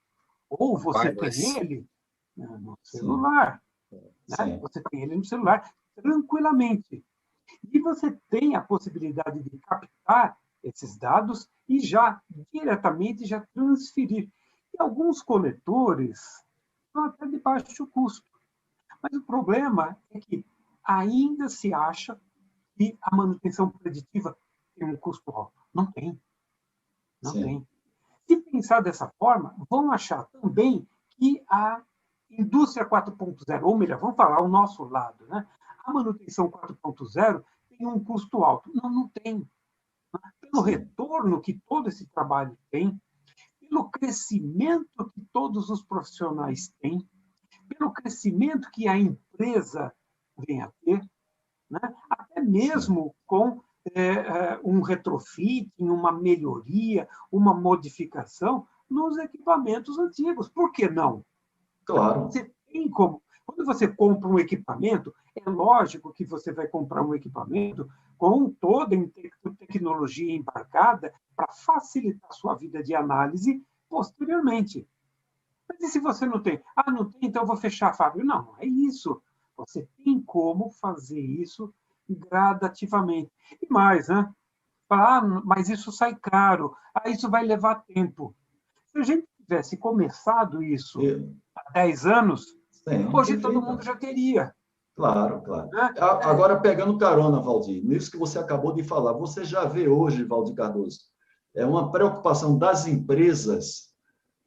Ou você tem ele no celular. Né? Você tem ele no celular tranquilamente. E você tem a possibilidade de captar esses dados e já diretamente já transferir. E alguns coletores são até de baixo custo. Mas o problema é que ainda se acha que a manutenção preditiva tem um custo alto. Não tem. Não tem. Se pensar dessa forma, vão achar também que a indústria 4.0, ou melhor, vamos falar o nosso lado, né? A manutenção 4.0 tem um custo alto. Não, não tem. Pelo retorno que todo esse trabalho tem, pelo crescimento que todos os profissionais têm, pelo crescimento que a empresa vem a ter, né? Até mesmo com um retrofit, uma melhoria, uma modificação nos equipamentos antigos. Por que não? Claro. Você tem como. Quando você compra um equipamento, é lógico que você vai comprar um equipamento com toda a tecnologia embarcada para facilitar a sua vida de análise posteriormente. Mas e se você não tem? Ah, não tem, então eu vou fechar a fábrica. Não, não é isso. Você tem como fazer isso gradativamente. E mais, né? Falar, mas isso sai caro, isso vai levar tempo. Se a gente tivesse começado isso há 10 anos, hoje todo mundo já teria. Claro, claro. Agora, pegando carona, Valdir, nisso que você acabou de falar, você já vê hoje, Valdir Cardoso, uma preocupação das empresas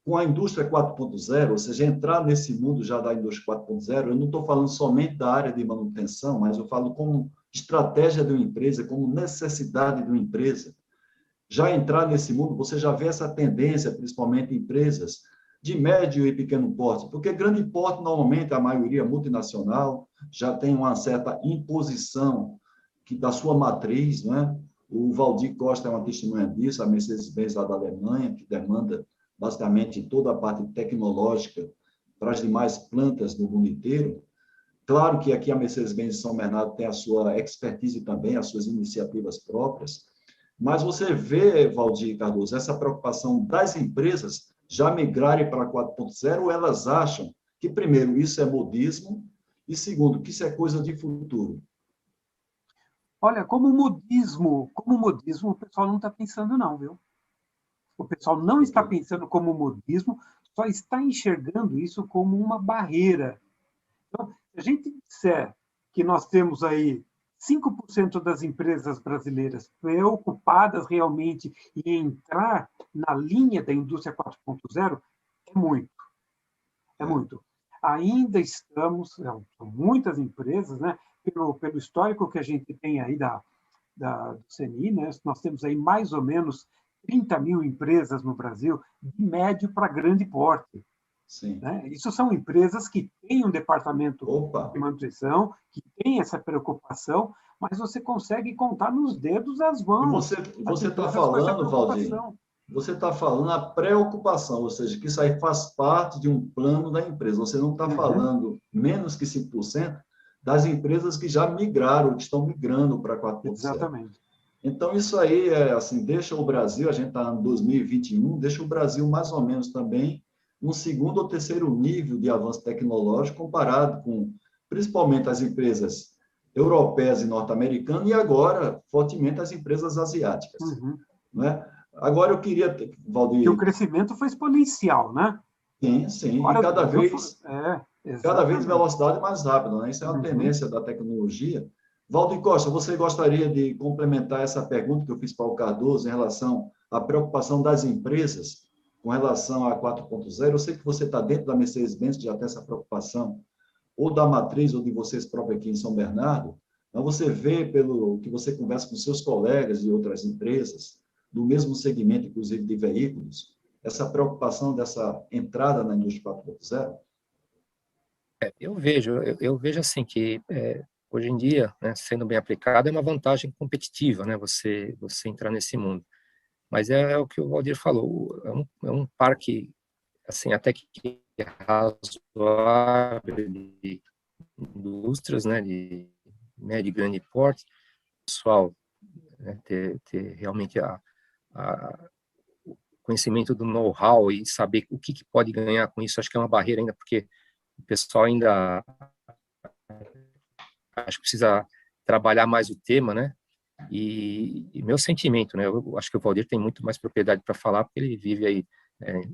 com a indústria 4.0, ou seja, entrar nesse mundo já da indústria 4.0, eu não estou falando somente da área de manutenção, mas eu falo como estratégia de uma empresa, como necessidade de uma empresa. Já entrar nesse mundo, você já vê essa tendência, principalmente em empresas de médio e pequeno porte, porque grande porte, normalmente, a maioria multinacional, já tem uma certa imposição da sua matriz, não é? O Valdir Costa é uma testemunha disso, a Mercedes-Benz lá da Alemanha, que demanda basicamente toda a parte tecnológica para as demais plantas do mundo inteiro. Claro que aqui a Mercedes-Benz de São Bernardo tem a sua expertise também, as suas iniciativas próprias, mas você vê, Valdir Cardoso, essa preocupação das empresas já migrarem para 4.0, ou elas acham que, primeiro, isso é modismo, e, segundo, que isso é coisa de futuro? Olha, como modismo, o pessoal não está pensando não, viu? O pessoal não está pensando como modismo, só está enxergando isso como uma barreira. Então, se a gente disser que nós temos aí 5% das empresas brasileiras preocupadas realmente em entrar na linha da indústria 4.0, é muito. É muito. Ainda estamos, são muitas empresas, né? Pelo histórico que a gente tem aí do CNI, né? Nós temos aí mais ou menos 30 mil empresas no Brasil, de médio para grande porte. Sim. Né? Isso são empresas que têm um departamento de manutenção, que tem essa preocupação, mas você consegue contar nos dedos as mãos. E você está falando, Valdir, você está falando a preocupação, ou seja, que isso aí faz parte de um plano da empresa. Você não está falando menos que 5% das empresas que já migraram, que estão migrando para 4.0. Exatamente. Então, isso aí assim, deixa o Brasil, a gente está em 2021, deixa o Brasil mais ou menos também um segundo ou terceiro nível de avanço tecnológico comparado com, principalmente, as empresas europeias e norte-americanas e agora, fortemente, as empresas asiáticas. Não é? Agora, eu queria, Valdir... Que o crescimento foi exponencial, né? Sim, sim. Agora, e cada vez velocidade mais rápida, né? Isso é uma tendência da tecnologia. Valdir Costa, você gostaria de complementar essa pergunta que eu fiz para o Cardoso em relação a preocupação das empresas com relação à 4.0. Eu sei que você está dentro da Mercedes-Benz, que já tem essa preocupação, ou da matriz, ou de vocês próprios aqui em São Bernardo. Então, você vê, pelo que você conversa com seus colegas de outras empresas, do mesmo segmento, inclusive de veículos, essa preocupação dessa entrada na indústria 4.0? Eu vejo assim que hoje em dia, né, sendo bem aplicado, é uma vantagem competitiva, né, você entrar nesse mundo. Mas é o que o Valdir falou, é um parque, assim, até que razoável de indústrias, né, de médio e grande porte, pessoal, né, ter realmente o conhecimento do know-how e saber o que pode ganhar com isso, acho que é uma barreira ainda, porque o pessoal ainda acho que precisa trabalhar mais o tema, né? E meu sentimento, né? Eu acho que o Valdir tem muito mais propriedade para falar, porque ele vive aí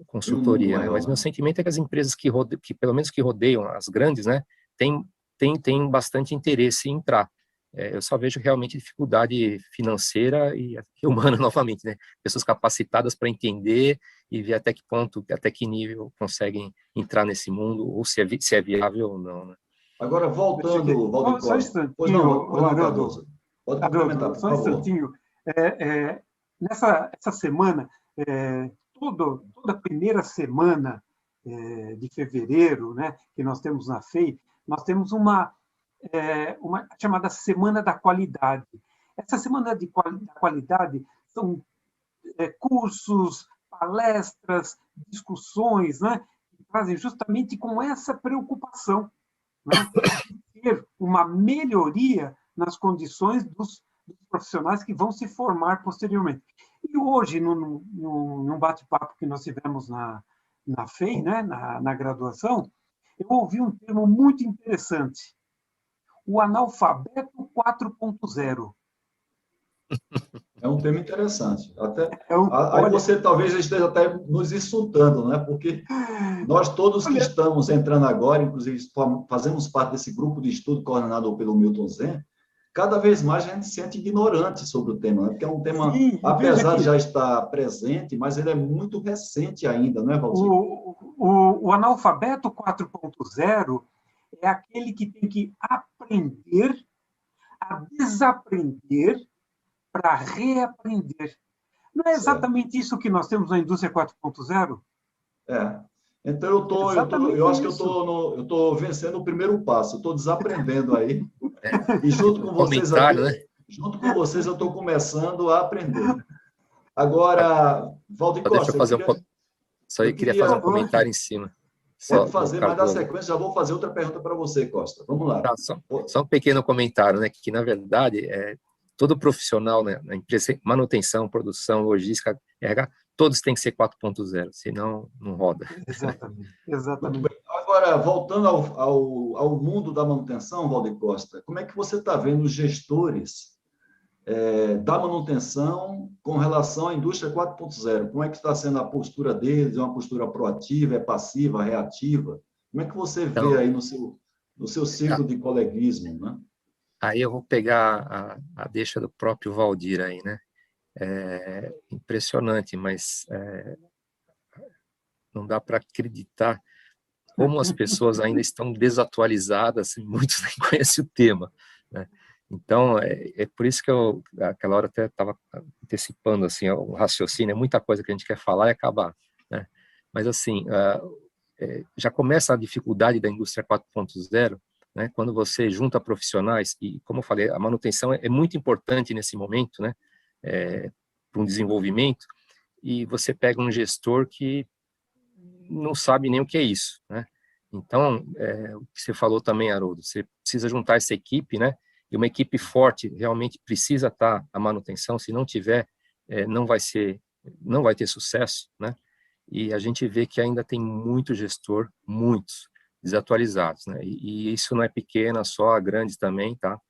consultoria, né? Mas meu sentimento é que as empresas que pelo menos que rodeiam as grandes, né? Tem bastante interesse em entrar. Eu só vejo realmente dificuldade financeira e humana novamente, né? Pessoas capacitadas para entender e ver até que ponto, até que nível conseguem entrar nesse mundo, ou se é viável ou não, né? Agora, voltando, Valdir Só um Costa. instantinho, Pois não, Haroldo. Cardoso. Pode complementar, por Só um favor. instantinho. Essa semana, toda a primeira semana de fevereiro, né, que nós temos na FEI, nós temos uma chamada Semana da Qualidade. Essa Semana da Qualidade são cursos, palestras, discussões, né, que trazem justamente com essa preocupação, né, de ter uma melhoria nas condições dos profissionais que vão se formar posteriormente. E hoje, num bate-papo que nós tivemos na FEI, né, na graduação, eu ouvi um termo muito interessante, o analfabeto 4.0. É um tema interessante. Aí Olha, você talvez esteja até nos insultando, né? Porque nós todos que estamos entrando agora, inclusive fazemos parte desse grupo de estudo coordenado pelo Milton Zen, cada vez mais a gente se sente ignorante sobre o tema, né? Porque é um tema, sim, apesar de já estar presente, mas ele é muito recente ainda, não é, Valdir? O analfabeto 4.0 é aquele que tem que aprender a desaprender para reaprender. Não é exatamente isso que nós temos na indústria 4.0? Então eu acho que eu estou vencendo o primeiro passo, eu estou desaprendendo aí. E junto com vocês aqui, né? Junto com vocês eu estou começando a aprender. Agora, Valdir Costa, eu queria fazer um comentário em cima. Pode fazer, mas na sequência já vou fazer outra pergunta para você, Costa. Vamos lá. Tá, só um pequeno comentário, né? Que na verdade todo profissional, né, na empresa, manutenção, produção, logística, RH, todos têm que ser 4.0, senão não roda. Exatamente. Agora, voltando ao mundo da manutenção, Valdir Costa, como é que você está vendo os gestores da manutenção com relação à indústria 4.0? Como é que está sendo a postura deles? É uma postura proativa, é passiva, reativa? Como é que você vê aí no seu ciclo de coleguismo, né? Aí eu vou pegar a deixa do próprio Valdir aí, né? Impressionante, mas não dá para acreditar como as pessoas ainda estão desatualizadas, muitos nem conhecem o tema, né? Então, é por isso que eu, aquela hora até estava antecipando, assim, o raciocínio, é muita coisa que a gente quer falar e acabar, né? Mas, assim, já começa a dificuldade da indústria 4.0, né, quando você junta profissionais, e como eu falei, a manutenção é muito importante nesse momento, né, para um desenvolvimento, e você pega um gestor que não sabe nem o que é isso, né? Então, o que você falou também, Haroldo, você precisa juntar essa equipe, né, e uma equipe forte realmente precisa estar a manutenção, se não tiver, não vai ter sucesso, né? E a gente vê que ainda tem muito gestor, muitos, desatualizados, né? E isso não é pequena, só grandes também, tá?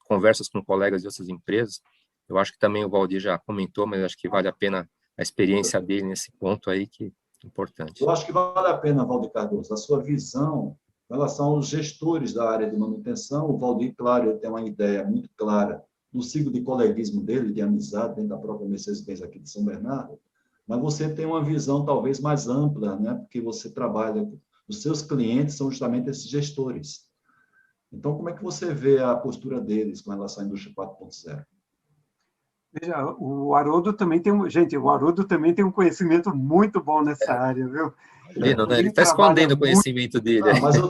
Conversas com colegas de outras empresas, eu acho que também o Valdir já comentou, mas acho que vale a pena a experiência dele nesse ponto aí, que é importante. Eu acho que vale a pena, Valdir Cardoso, a sua visão em relação aos gestores da área de manutenção. O Valdir, claro, ele tem uma ideia muito clara no ciclo de coleguismo dele, de amizade, dentro da própria Mercedes-Benz aqui de São Bernardo, mas você tem uma visão talvez mais ampla, né? Porque você trabalha, os seus clientes são justamente esses gestores. Então, como é que você vê a postura deles com relação à indústria 4.0? Veja, o Haroldo também tem o Haroldo também tem um conhecimento muito bom nessa área, viu? Lindo, né? Ele está trabalha escondendo o muito. conhecimento dele. Ah, mas eu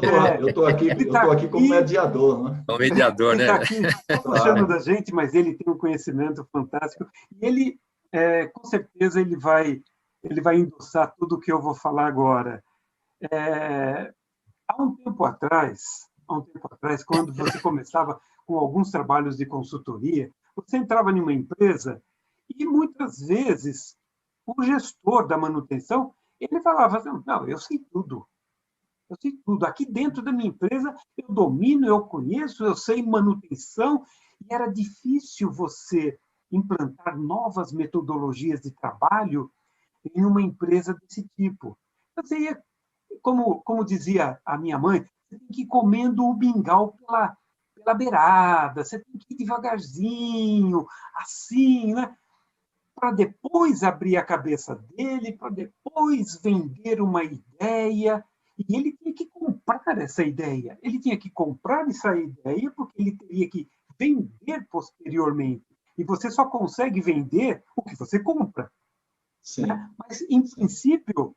tô aqui como mediador, né? É um mediador, Ele né? está aqui só puxando da gente, mas ele tem um conhecimento fantástico. E ele, com certeza, ele vai endossar tudo o que eu vou falar agora. Há um tempo atrás, quando você começava com alguns trabalhos de consultoria, você entrava em uma empresa e, muitas vezes, o gestor da manutenção, ele falava assim, não, eu sei tudo. Eu sei tudo. Aqui dentro da minha empresa, eu domino, eu conheço, eu sei manutenção. E era difícil você implantar novas metodologias de trabalho em uma empresa desse tipo. Você ia, como dizia a minha mãe, você tem que ir comendo o mingau pela beirada, você tem que ir devagarzinho, assim, né? Para depois abrir a cabeça dele, para depois vender uma ideia. E ele tinha que comprar essa ideia. Ele tinha que comprar essa ideia porque ele teria que vender posteriormente. E você só consegue vender o que você compra. Sim. Né? Mas, em princípio,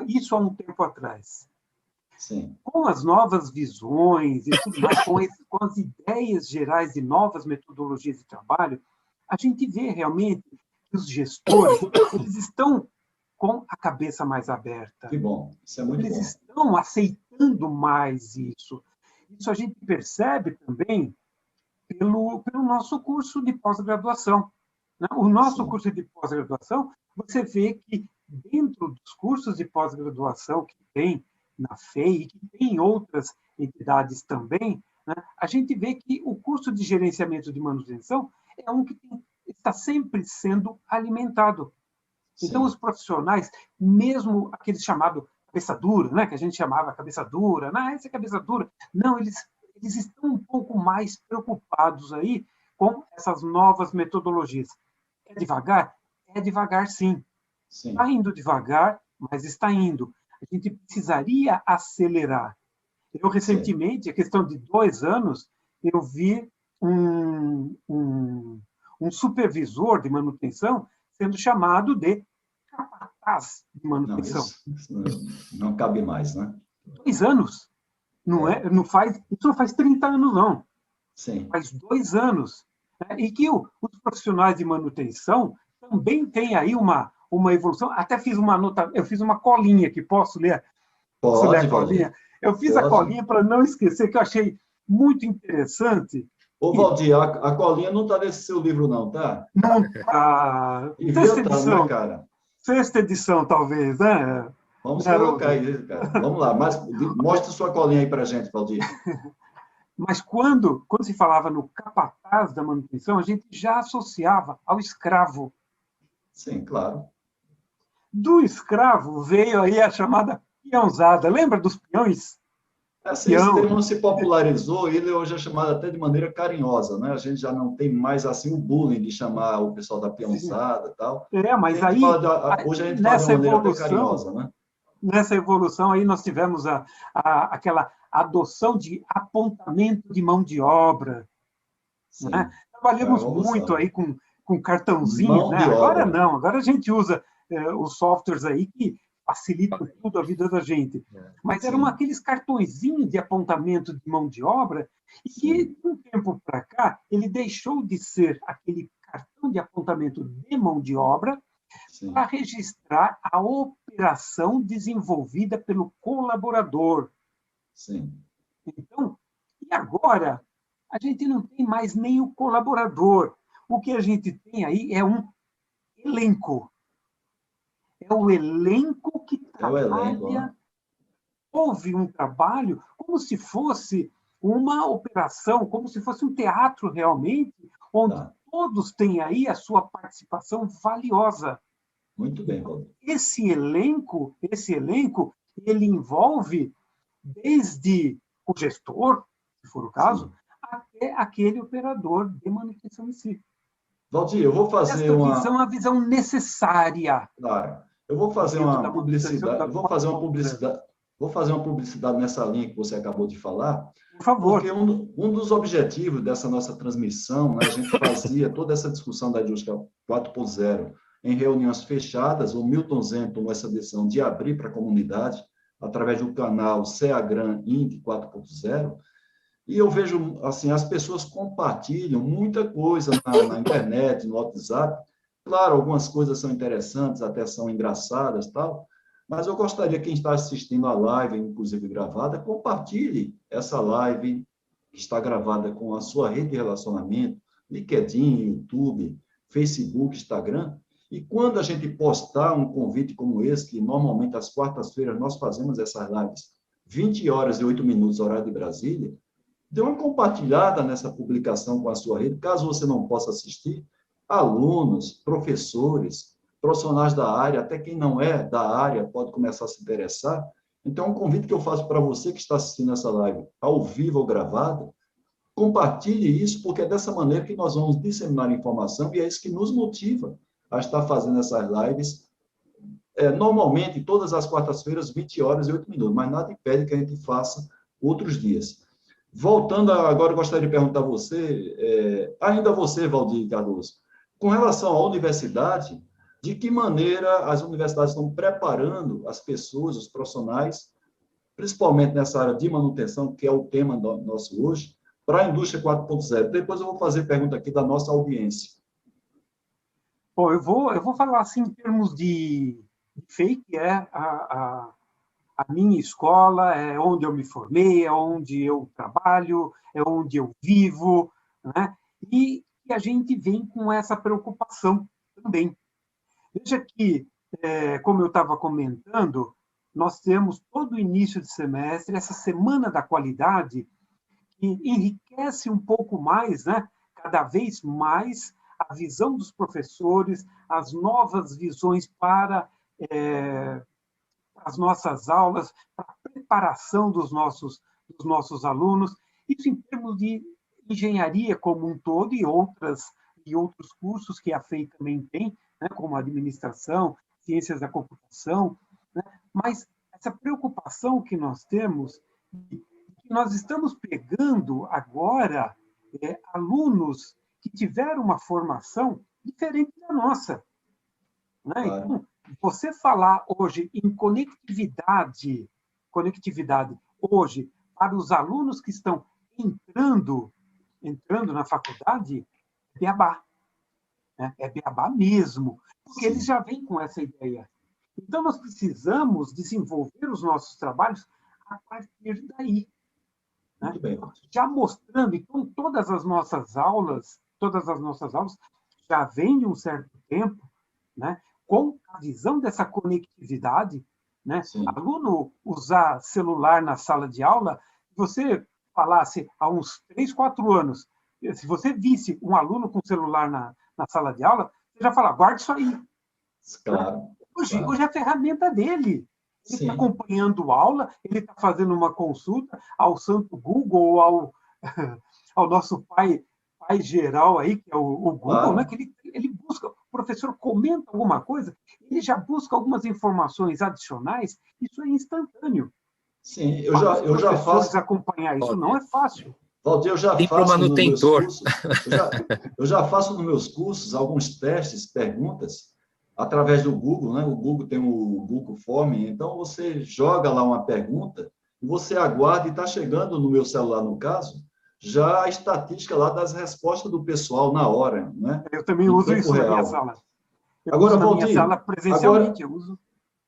isso há um tempo atrás. Sim. Com as novas visões e tudo mais, com as ideias gerais de novas metodologias de trabalho, a gente vê realmente que os gestores eles estão com a cabeça mais aberta. Que bom, isso é muito bom. Eles estão aceitando mais isso. Isso a gente percebe também pelo nosso curso de pós-graduação. Né? O nosso curso de pós-graduação, você vê que dentro dos cursos de pós-graduação que tem na FEI e que tem em outras entidades também, né? A gente vê que o curso de gerenciamento de manutenção é um que está sempre sendo alimentado. Então, os profissionais, mesmo aqueles chamados cabeça dura, né, que a gente chamava cabeça dura, não, essa é cabeça dura. Não, eles estão um pouco mais preocupados aí com essas novas metodologias. É devagar? É devagar, sim. Está indo devagar, mas está indo. A gente precisaria acelerar. Eu, recentemente, a questão de 2 anos, eu vi um supervisor de manutenção sendo chamado de capataz de manutenção. Não cabe mais, né? 2 anos. Isso não faz 30 anos, não. Sim. Faz 2 anos. Né? E que os profissionais de manutenção também têm aí uma evolução. Até fiz uma nota, eu fiz uma colinha aqui, posso ler? Posso ler a colinha? Eu fiz a colinha para não esquecer, que eu achei muito interessante. Ô, Valdir, a colinha não está nesse seu livro, não, tá? Não está. Sexta edição, né, cara? 6ª edição, talvez, né? Vamos colocar isso, cara. Vamos lá, mas mostra sua colinha aí para a gente, Valdir. Mas quando se falava no capataz da manutenção, a gente já associava ao escravo. Sim, claro. Do escravo veio aí a chamada peãozada. Lembra dos peões? Esse termo se popularizou, ele hoje é chamado até de maneira carinhosa, né? A gente já não tem mais assim o bullying de chamar o pessoal da peãozada e tal. Mas aí hoje a gente fala de uma maneira até carinhosa, né? Nessa evolução aí nós tivemos aquela adoção de apontamento de mão de obra. Né? Trabalhamos muito aí com cartãozinho, né? Agora não, agora a gente usa os softwares aí que facilitam tudo a vida da gente. Mas eram aqueles cartõezinhos de apontamento de mão de obra e que, de um tempo para cá, ele deixou de ser aquele cartão de apontamento de mão de obra para registrar a operação desenvolvida pelo colaborador. Sim. Então, e agora, a gente não tem mais nem o colaborador. O que a gente tem aí é um elenco. É o elenco que trabalha. Houve um trabalho como se fosse uma operação, como se fosse um teatro realmente, onde todos têm aí a sua participação valiosa. Muito bem, Valdir. Esse elenco, ele envolve desde o gestor, se for o caso, até aquele operador de manutenção em si. Valdir, eu vou fazer Esta visão é uma visão necessária. Claro. Eu vou fazer uma publicidade, vou fazer uma publicidade nessa linha que você acabou de falar, por favor. Porque um dos objetivos dessa nossa transmissão, né, a gente fazia toda essa discussão da indústria 4.0 em reuniões fechadas. O Milton Zeno tomou essa decisão de abrir para a comunidade, através do canal CEAGRAM Indy 4.0, e eu vejo, assim, as pessoas compartilham muita coisa na internet, no WhatsApp. Claro, algumas coisas são interessantes, até são engraçadas, tal, mas eu gostaria que quem está assistindo a live, inclusive gravada, compartilhe essa live que está gravada com a sua rede de relacionamento, LinkedIn, YouTube, Facebook, Instagram, e quando a gente postar um convite como esse, que normalmente às quartas-feiras nós fazemos essas lives, 20 horas e 8 minutos, horário de Brasília, dê uma compartilhada nessa publicação com a sua rede, caso você não possa assistir, alunos, professores, profissionais da área, até quem não é da área pode começar a se interessar. Então, um convite que eu faço para você que está assistindo essa live, ao vivo ou gravada, compartilhe isso, porque é dessa maneira que nós vamos disseminar informação e é isso que nos motiva a estar fazendo essas lives, normalmente, todas as quartas-feiras, 20 horas e 8 minutos, mas nada impede que a gente faça outros dias. Voltando agora, eu gostaria de perguntar a você, ainda você, Valdir Cardoso, com relação à universidade, de que maneira as universidades estão preparando as pessoas, os profissionais, principalmente nessa área de manutenção, que é o tema nosso hoje, para a indústria 4.0. Depois eu vou fazer pergunta aqui da nossa audiência. Bom, eu vou falar assim em termos de fake, a minha escola, é onde eu me formei, é onde eu trabalho, é onde eu vivo, né? E a gente vem com essa preocupação também. Veja que, como eu estava comentando, nós temos todo o início de semestre, essa semana da qualidade, que enriquece um pouco mais, né? Cada vez mais, a visão dos professores, as novas visões para as nossas aulas, para a preparação dos nossos alunos, isso em termos de engenharia como um todo e outros cursos que a FEI também tem, né, como administração, ciências da computação, né? Mas essa preocupação que nós temos, que nós estamos pegando agora alunos que tiveram uma formação diferente da nossa, né? Então, você falar hoje em conectividade hoje para os alunos que estão entrando na faculdade, é beabá. Né? É beabá mesmo, porque eles já vêm com essa ideia. Então, nós precisamos desenvolver os nossos trabalhos a partir daí. Né? Já mostrando, então, todas as nossas aulas já vêm de um certo tempo, né? Com a visão dessa conectividade, né? Aluno usar celular na sala de aula, se você falasse há uns 3, 4 anos, se você visse um aluno com celular na sala de aula, você já fala, guarda isso aí. Claro. Hoje é a ferramenta dele. Ele está acompanhando a aula, ele está fazendo uma consulta ao santo Google ou ao nosso pai geral aí, que é o Google, né? Que ele busca, o professor comenta alguma coisa, ele já busca algumas informações adicionais, isso é instantâneo. Sim, eu já faço... acompanhar isso não é fácil. Valdir, eu já faço nos meus cursos, eu já faço nos meus cursos alguns testes, perguntas, através do Google, né? O Google tem o Google Form, então você joga lá uma pergunta e você aguarda, e está chegando no meu celular, no caso, já a estatística lá das respostas do pessoal na hora, né? Eu também uso isso na minha sala. Agora, Valdir, na minha sala presencialmente, eu uso.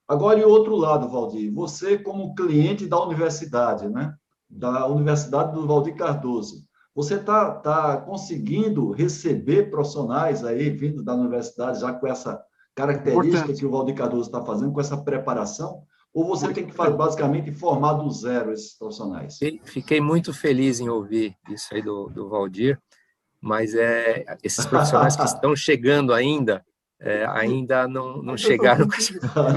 Agora, e o outro lado, Valdir, você como cliente da universidade, né? Da Universidade do Valdir Cardoso, você está conseguindo receber profissionais aí vindo da universidade já com essa característica que o Valdir Cardoso está fazendo, com essa preparação? Ou você tem que basicamente formar do zero esses profissionais? Fiquei muito feliz em ouvir isso aí do Valdir, mas esses profissionais que estão chegando ainda não chegaram.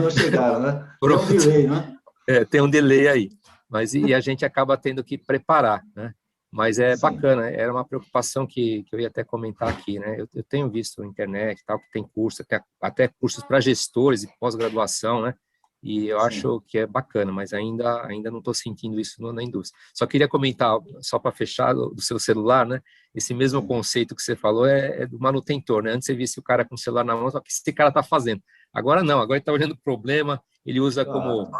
Não chegaram, né? Pronto. Tem um delay, né? Tem um delay aí. Mas a gente acaba tendo que preparar, né? Mas é Sim. bacana, era uma preocupação que eu ia até comentar aqui, né? Eu tenho visto na internet, tal, que tem curso, até cursos para gestores e pós-graduação, né? E eu Sim. acho que é bacana, mas ainda não estou sentindo isso na indústria. Só queria comentar, só para fechar, do seu celular, né? Esse mesmo Sim. conceito que você falou é do manutentor, né? Antes você via esse cara com o celular na mão, só que esse cara está fazendo. Agora não, agora ele está olhando o problema, ele usa Claro.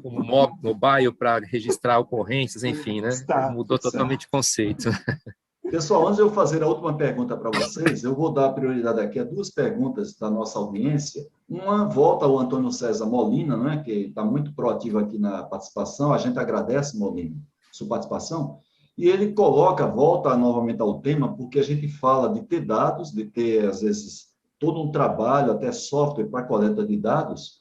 como mobile para registrar ocorrências, enfim, né? Está. Mudou totalmente o conceito. Pessoal, antes de eu fazer a última pergunta para vocês, eu vou dar prioridade aqui a duas perguntas da nossa audiência. Uma volta ao Antônio César Molina, né, que está muito proativo aqui na participação. A gente agradece, Molina, sua participação. E ele volta novamente ao tema, porque a gente fala de ter dados, de ter, às vezes, todo um trabalho, até software para coleta de dados,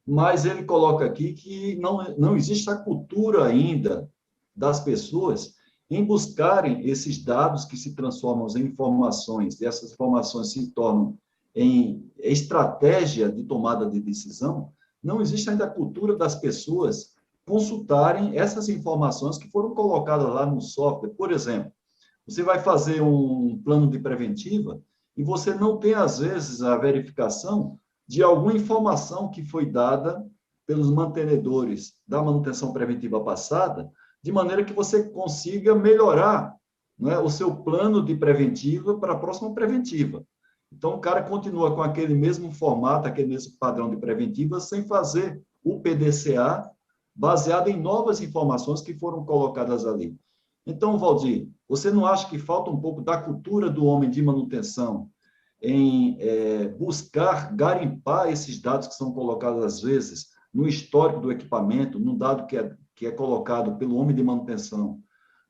mas ele coloca aqui que não existe a cultura ainda das pessoas em buscarem esses dados que se transformam em informações, e essas informações se tornam em estratégia de tomada de decisão, não existe ainda a cultura das pessoas consultarem essas informações que foram colocadas lá no software. Por exemplo, você vai fazer um plano de preventiva e você não tem, às vezes, a verificação de alguma informação que foi dada pelos mantenedores da manutenção preventiva passada, de maneira que você consiga melhorar, né, o seu plano de preventiva para a próxima preventiva. Então, o cara continua com aquele mesmo formato, aquele mesmo padrão de preventiva, sem fazer o PDCA, baseado em novas informações que foram colocadas ali. Então, Valdir, você não acha que falta um pouco da cultura do homem de manutenção em buscar garimpar esses dados que são colocados, às vezes, no histórico do equipamento, no dado que é colocado pelo homem de manutenção,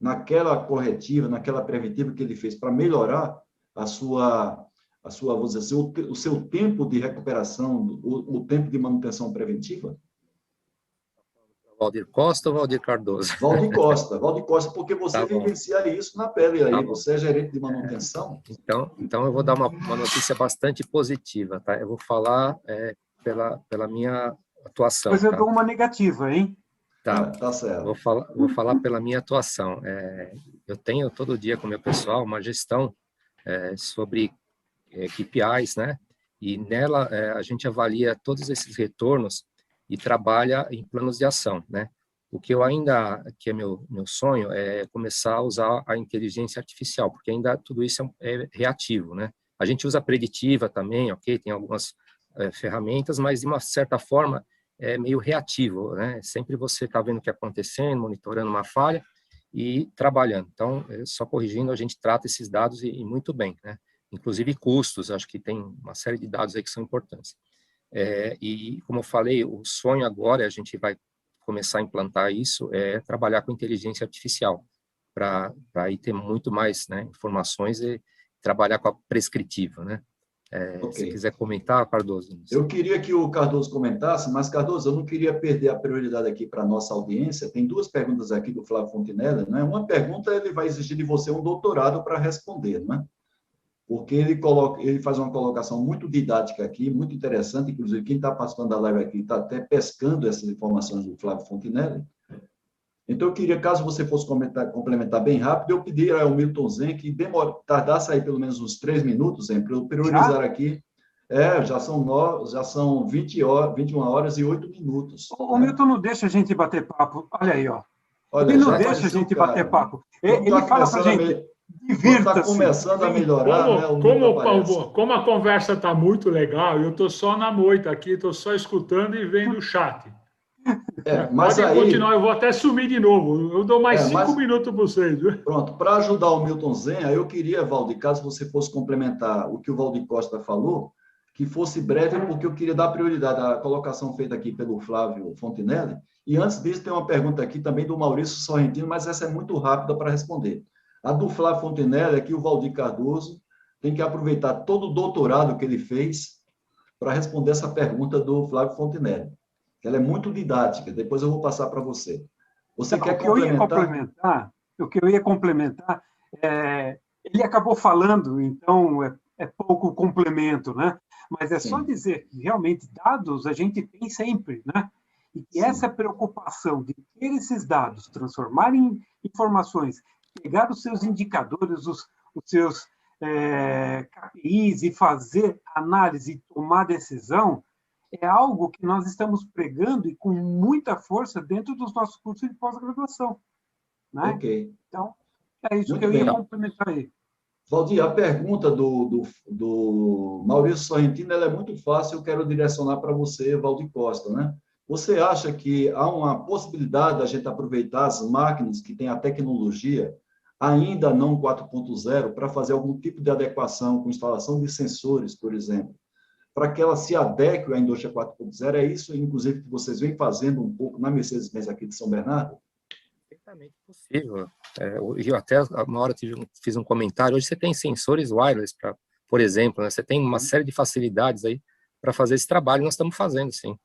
naquela corretiva, naquela preventiva que ele fez para melhorar vamos dizer, o seu tempo de recuperação, o tempo de manutenção preventiva? Valdir Costa ou Valdir Cardoso? Valdir Costa, porque você vivencia isso na pele aí, você é gerente de manutenção. Então eu vou dar uma notícia bastante positiva, tá? Eu vou falar pela minha atuação. Depois eu tá? dou uma negativa, hein? Tá certo. Vou falar pela minha atuação. Eu tenho todo dia com o meu pessoal uma gestão sobre KPIs, né? E nela a gente avalia todos esses retornos e trabalha em planos de ação, né? O que que é meu sonho é começar a usar a inteligência artificial, porque ainda tudo isso é reativo, né? A gente usa preditiva também, ok? Tem algumas ferramentas, mas de uma certa forma é meio reativo, né? Sempre você está vendo o que está acontecendo, monitorando uma falha e trabalhando. Então, só corrigindo, a gente trata esses dados e muito bem, né? Inclusive custos, acho que tem uma série de dados aí que são importantes. E, como eu falei, o sonho agora, a gente vai começar a implantar isso, trabalhar com inteligência artificial, para aí ter muito mais, né, informações e trabalhar com a prescritiva, né? Okay. Se quiser comentar, Cardoso. Eu queria que o Cardoso comentasse, mas, Cardoso, eu não queria perder a prioridade aqui para a nossa audiência. Tem duas perguntas aqui do Flávio Fontinella, né? Uma pergunta, ele vai exigir de você um doutorado para responder, né? Porque ele faz uma colocação muito didática aqui, muito interessante, inclusive quem está participando da live aqui está até pescando essas informações do Flávio Fontinella. Então, eu queria, caso você fosse complementar bem rápido, eu pedi ao Milton Zen que tardasse aí pelo menos uns 3 minutos, para eu priorizar aqui. Já são 21 horas e 8 minutos. O Milton não deixa a gente bater papo. Olha aí, ó. Olha, ele não deixa a gente bater papo. Ele fala para a gente... Está começando a melhorar, como a conversa está muito legal, eu estou só na moita aqui, estou só escutando e vendo o chat. Mas Pode continuar, eu vou até sumir de novo. Eu dou mais 5 minutos para vocês. Viu? Pronto, para ajudar o Milton Zen, eu queria, Valdir, caso você fosse complementar o que o Valdir Costa falou, que fosse breve, porque eu queria dar prioridade à colocação feita aqui pelo Flávio Fontinella. E antes disso, tem uma pergunta aqui também do Maurício Sorrentino, mas essa é muito rápida para responder. A do Flávio Fontinella é que o Valdir Cardoso tem que aproveitar todo o doutorado que ele fez para responder essa pergunta do Flávio Fontinella. Ela é muito didática, depois eu vou passar para você. Você quer complementar? O que eu ia complementar, ele acabou falando, então é pouco complemento, né? Mas é só dizer que realmente dados a gente tem sempre, né? E que essa preocupação de ter esses dados, transformar em informações pegar os seus indicadores, os seus KPIs e fazer análise e tomar decisão, é algo que nós estamos pregando e com muita força dentro dos nossos cursos de pós-graduação. Né? Ok. Então, é isso Muito que eu ia bem. complementar aí. Valdir, a pergunta do Maurício Sorrentino ela é muito fácil, eu quero direcionar para você, Valdir Costa, né? Você acha que há uma possibilidade da gente aproveitar as máquinas que têm a tecnologia, ainda não 4.0, para fazer algum tipo de adequação com instalação de sensores, por exemplo, para que ela se adeque à indústria 4.0? É isso, inclusive, que vocês vêm fazendo um pouco na Mercedes-Benz aqui de São Bernardo? Perfeitamente possível. Eu até uma hora fiz um comentário. Hoje você tem sensores wireless, por exemplo, né? Você tem uma série de facilidades aí para fazer esse trabalho. Nós estamos fazendo, sim.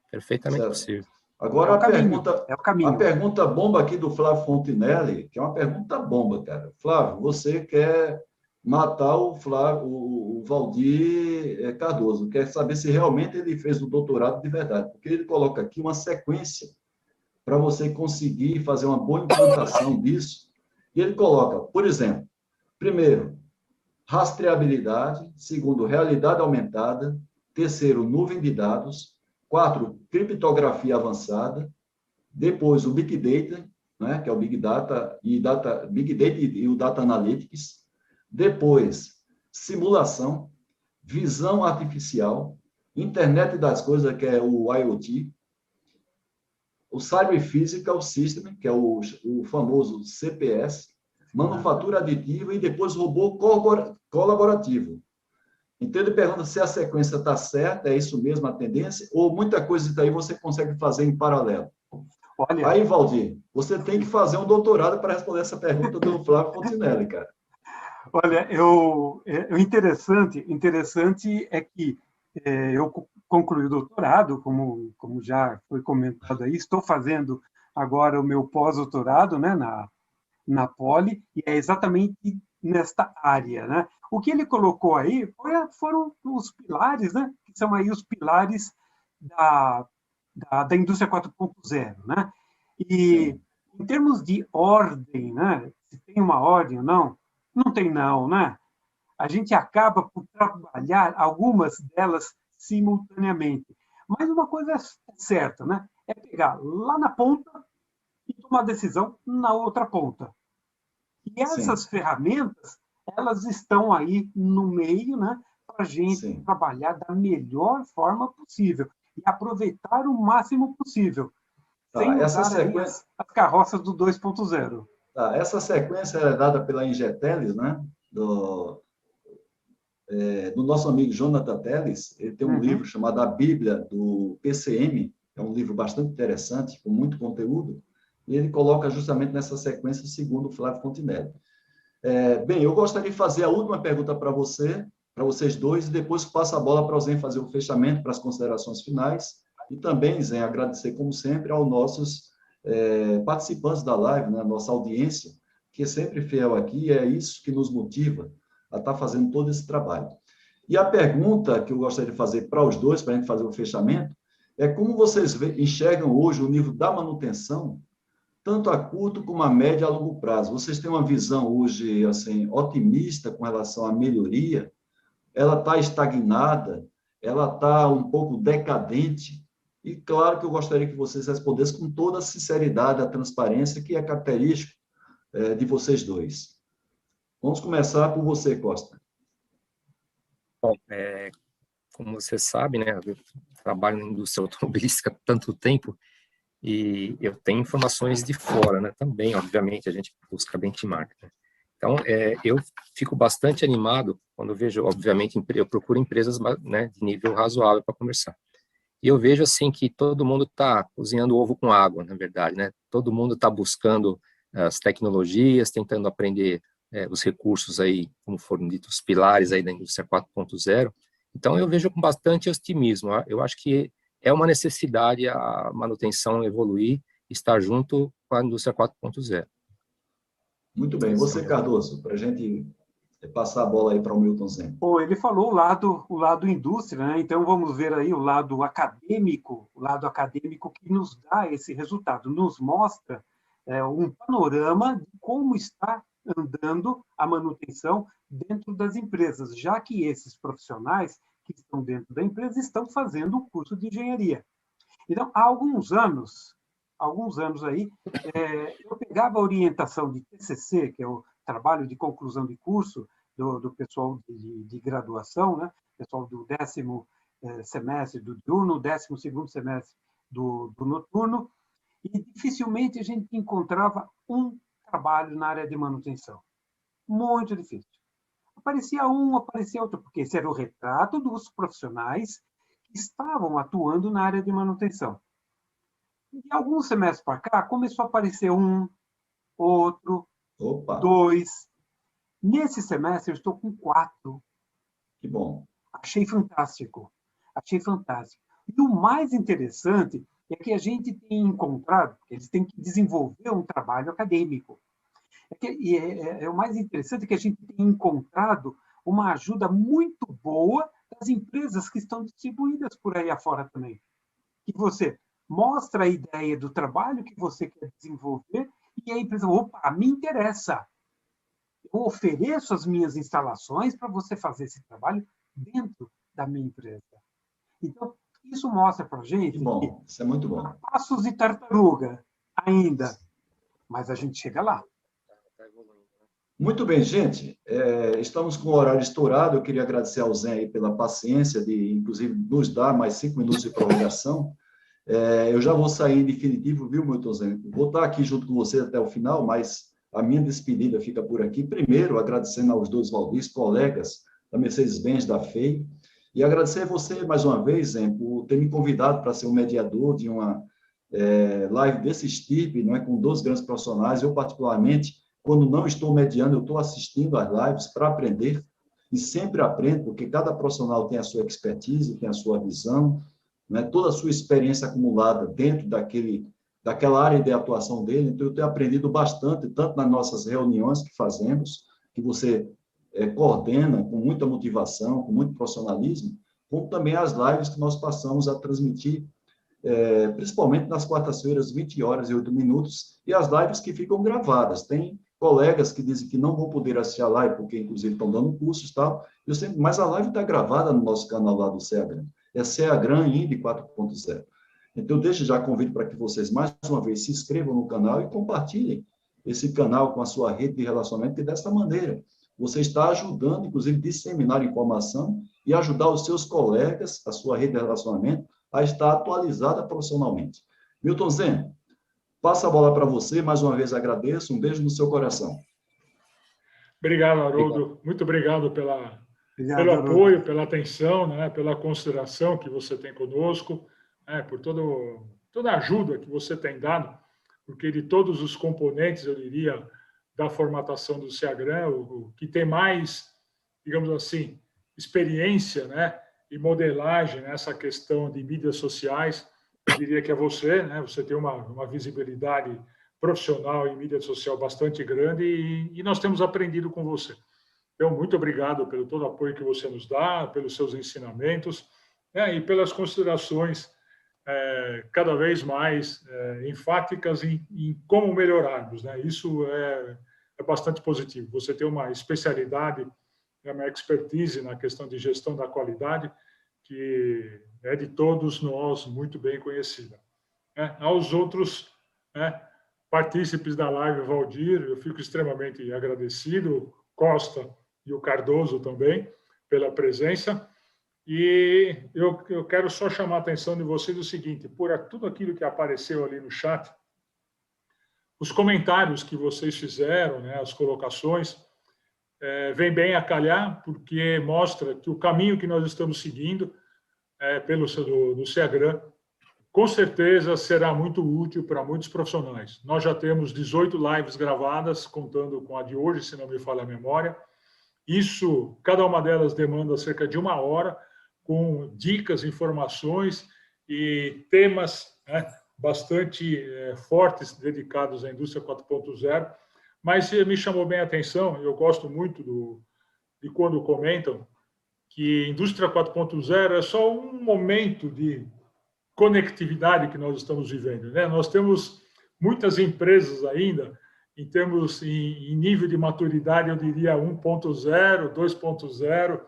Perfeitamente Certo. possível. Agora, É o caminho. a pergunta bomba aqui do Flávio Fontinelli, que é uma pergunta bomba, cara. Flávio, você quer matar o Valdir Cardoso, quer saber se realmente ele fez o doutorado de verdade, porque ele coloca aqui uma sequência para você conseguir fazer uma boa implantação disso. E ele coloca, por exemplo, primeiro, rastreabilidade, segundo, realidade aumentada, terceiro, nuvem de dados, 4, criptografia avançada, depois o Big Data, né, que é o Big Data Big Data e o Data Analytics, depois simulação, visão artificial, internet das coisas, que é o IoT, o Cyber Physical System, que é o famoso CPS, manufatura aditiva e depois robô colaborativo. Então, ele pergunta se a sequência está certa, é isso mesmo a tendência, ou muita coisa daí você consegue fazer em paralelo. Olha, Aí, Valdir, você tem que fazer um doutorado para responder essa pergunta do Flávio Fontinelli, cara. olha, o interessante é que eu concluí o doutorado, como já foi comentado aí, estou fazendo agora o meu pós-doutorado, né, na Poli, e é exatamente nesta área, né? O que ele colocou aí foram os pilares, né? Que são aí os pilares da indústria 4.0, né? E Sim. em termos de ordem, né? Se tem uma ordem ou não, não tem não, né? A gente acaba por trabalhar algumas delas simultaneamente. Mas uma coisa é certa, né? É pegar lá na ponta e tomar decisão na outra ponta. E essas Sim. ferramentas, elas estão aí no meio, né, para a gente Sim. trabalhar da melhor forma possível e aproveitar o máximo possível, sem Essa usar aí sequência, as carroças do 2.0. essa sequência é dada pela Ingeteles, né? Do nosso amigo Jonathan Telles. Ele tem um livro chamado A Bíblia do PCM, é um livro bastante interessante, com muito conteúdo, e ele coloca justamente nessa sequência, segundo o Flávio Fontinelli. Bem, eu gostaria de fazer a última pergunta para vocês dois, e depois passo a bola para o Zen fazer o fechamento, para as considerações finais, e também, Zen, agradecer, como sempre, aos nossos participantes da live, né, a nossa audiência, que é sempre fiel aqui, e é isso que nos motiva a estar fazendo todo esse trabalho. E a pergunta que eu gostaria de fazer para os dois, para a gente fazer o fechamento, é como vocês enxergam hoje o nível da manutenção, tanto a curto como a médio e a longo prazo. Vocês têm uma visão hoje assim, otimista com relação à melhoria? Ela está estagnada? Ela está um pouco decadente? E claro que eu gostaria que vocês respondessem com toda a sinceridade, a transparência, que é característico de vocês dois. Vamos começar por você, Costa. Bom, como você sabe, né, eu trabalho na indústria automobilística há tanto tempo e eu tenho informações de fora, né, também, obviamente, a gente busca benchmark, né? Então, eu fico bastante animado quando eu vejo, obviamente, eu procuro empresas, né, de nível razoável para conversar. E eu vejo, assim, que todo mundo está cozinhando ovo com água, na verdade, né? Todo mundo está buscando as tecnologias, tentando aprender os recursos aí, como foram ditos, os pilares aí da indústria 4.0. Então, eu vejo com bastante otimismo. Eu acho que é uma necessidade a manutenção evoluir, estar junto com a indústria 4.0. Muito bem. Você, Cardoso, para a gente passar a bola aí para o Milton Zen. Ele falou o lado indústria, né? Então vamos ver aí o lado acadêmico que nos dá esse resultado, nos mostra um panorama de como está andando a manutenção dentro das empresas, já que esses profissionais que estão dentro da empresa estão fazendo o curso de engenharia. Então, há alguns anos aí, eu pegava a orientação de TCC, que é o trabalho de conclusão de curso do pessoal de graduação, né? Pessoal do 10º semestre do diurno, 12º semestre do noturno, e dificilmente a gente encontrava um trabalho na área de manutenção. Muito difícil. Aparecia um, aparecia outro, porque esse era o retrato dos profissionais que estavam atuando na área de manutenção. De alguns semestres para cá, começou a aparecer um, outro, Opa, 2. Nesse semestre, eu estou com 4. que bom. Achei fantástico. Achei fantástico. E o mais interessante é que a gente tem encontrado, eles têm que desenvolver um trabalho acadêmico. O mais interessante é que a gente tem encontrado uma ajuda muito boa das empresas que estão distribuídas por aí afora também. Que você mostra a ideia do trabalho que você quer desenvolver e a empresa, opa, me interessa. Eu ofereço as minhas instalações para você fazer esse trabalho dentro da minha empresa. Então, isso mostra para a gente Que bom, isso é muito bom. passos de tartaruga ainda, mas a gente chega lá. Muito bem, gente. Estamos com o horário estourado. Eu queria agradecer ao Zé aí pela paciência de, inclusive, nos dar mais 5 minutos de prorrogação. Eu já vou sair em definitivo, viu, Milton Zé? Vou estar aqui junto com vocês até o final, mas a minha despedida fica por aqui. Primeiro, agradecendo aos dois Valdis, colegas da Mercedes-Benz, da FEI, e agradecer a você, mais uma vez, Zé, por ter me convidado para ser um mediador de uma live desse tipo, não é, com 2 grandes profissionais. Eu, particularmente, quando não estou mediando, eu estou assistindo às lives para aprender, e sempre aprendo, porque cada profissional tem a sua expertise, tem a sua visão, né, toda a sua experiência acumulada dentro daquela área de atuação dele. Então, eu tenho aprendido bastante, tanto nas nossas reuniões que fazemos, que você coordena com muita motivação, com muito profissionalismo, como também as lives que nós passamos a transmitir, principalmente nas quartas-feiras, 20h08, e as lives que ficam gravadas. Tem colegas que dizem que não vão poder assistir a live, porque, inclusive, estão dando cursos e tal, mas a live está gravada no nosso canal lá do CEAGRAN. É CEAGRAN Indy 4.0. Então, eu deixo já convite para que vocês, mais uma vez, se inscrevam no canal e compartilhem esse canal com a sua rede de relacionamento, e dessa maneira você está ajudando, inclusive, a disseminar informação e ajudar os seus colegas, a sua rede de relacionamento, a estar atualizada profissionalmente. Milton Zé, passa a bola para você, mais uma vez agradeço, um beijo no seu coração. Obrigado, Haroldo. Muito obrigado pelo apoio, pela atenção, né, pela consideração que você tem conosco, por toda a ajuda que você tem dado, porque de todos os componentes, eu diria, da formatação do CEAGRAN, o que tem mais, digamos assim, experiência, né, e modelagem nessa questão de mídias sociais, eu diria que é você, né? Você tem uma visibilidade profissional em mídia social bastante grande e nós temos aprendido com você. Então, muito obrigado pelo todo o apoio que você nos dá, pelos seus ensinamentos, e pelas considerações cada vez mais enfáticas em como melhorarmos, né? Isso é bastante positivo. Você tem uma especialidade, uma expertise na questão de gestão da qualidade, que é de todos nós muito bem conhecida. Aos outros partícipes da live, Valdir, eu fico extremamente agradecido, Costa e o Cardoso também, pela presença. E eu quero só chamar a atenção de vocês do seguinte: por tudo aquilo que apareceu ali no chat, os comentários que vocês fizeram, né, as colocações, vem bem a calhar, porque mostra que o caminho que nós estamos seguindo do CEAGRAN, com certeza será muito útil para muitos profissionais. Nós já temos 18 lives gravadas, contando com a de hoje, se não me falha a memória. Isso, cada uma delas demanda cerca de 1 hora, com dicas, informações e temas bastante fortes dedicados à indústria 4.0. Mas me chamou bem a atenção, eu gosto muito de quando comentam que indústria 4.0 é só um momento de conectividade que nós estamos vivendo, né? Nós temos muitas empresas ainda, em termos em nível de maturidade, eu diria 1.0, 2.0,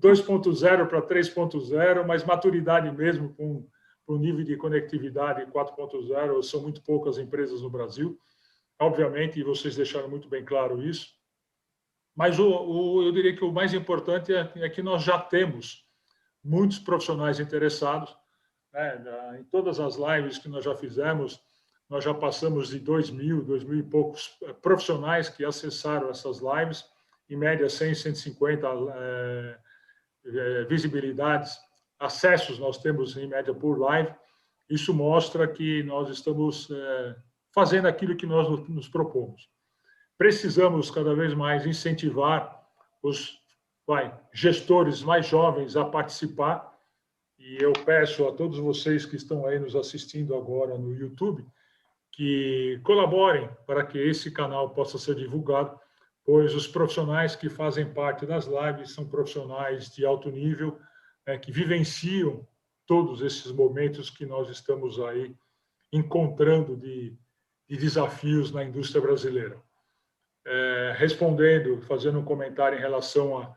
2.0 para 3.0, mas maturidade mesmo com o nível de conectividade 4.0, são muito poucas empresas no Brasil. Obviamente, e vocês deixaram muito bem claro isso. Mas eu diria que o mais importante é que nós já temos muitos profissionais interessados, né? Em todas as lives que nós já fizemos, nós já passamos de 2.000 e poucos profissionais que acessaram essas lives, em média 100, 150 visibilidades, acessos nós temos em média por live. Isso mostra que nós estamos fazendo aquilo que nós nos propomos. Precisamos cada vez mais incentivar os gestores mais jovens a participar, e eu peço a todos vocês que estão aí nos assistindo agora no YouTube que colaborem para que esse canal possa ser divulgado, pois os profissionais que fazem parte das lives são profissionais de alto nível, que vivenciam todos esses momentos que nós estamos aí encontrando de desafios na indústria brasileira. Respondendo, fazendo um comentário em relação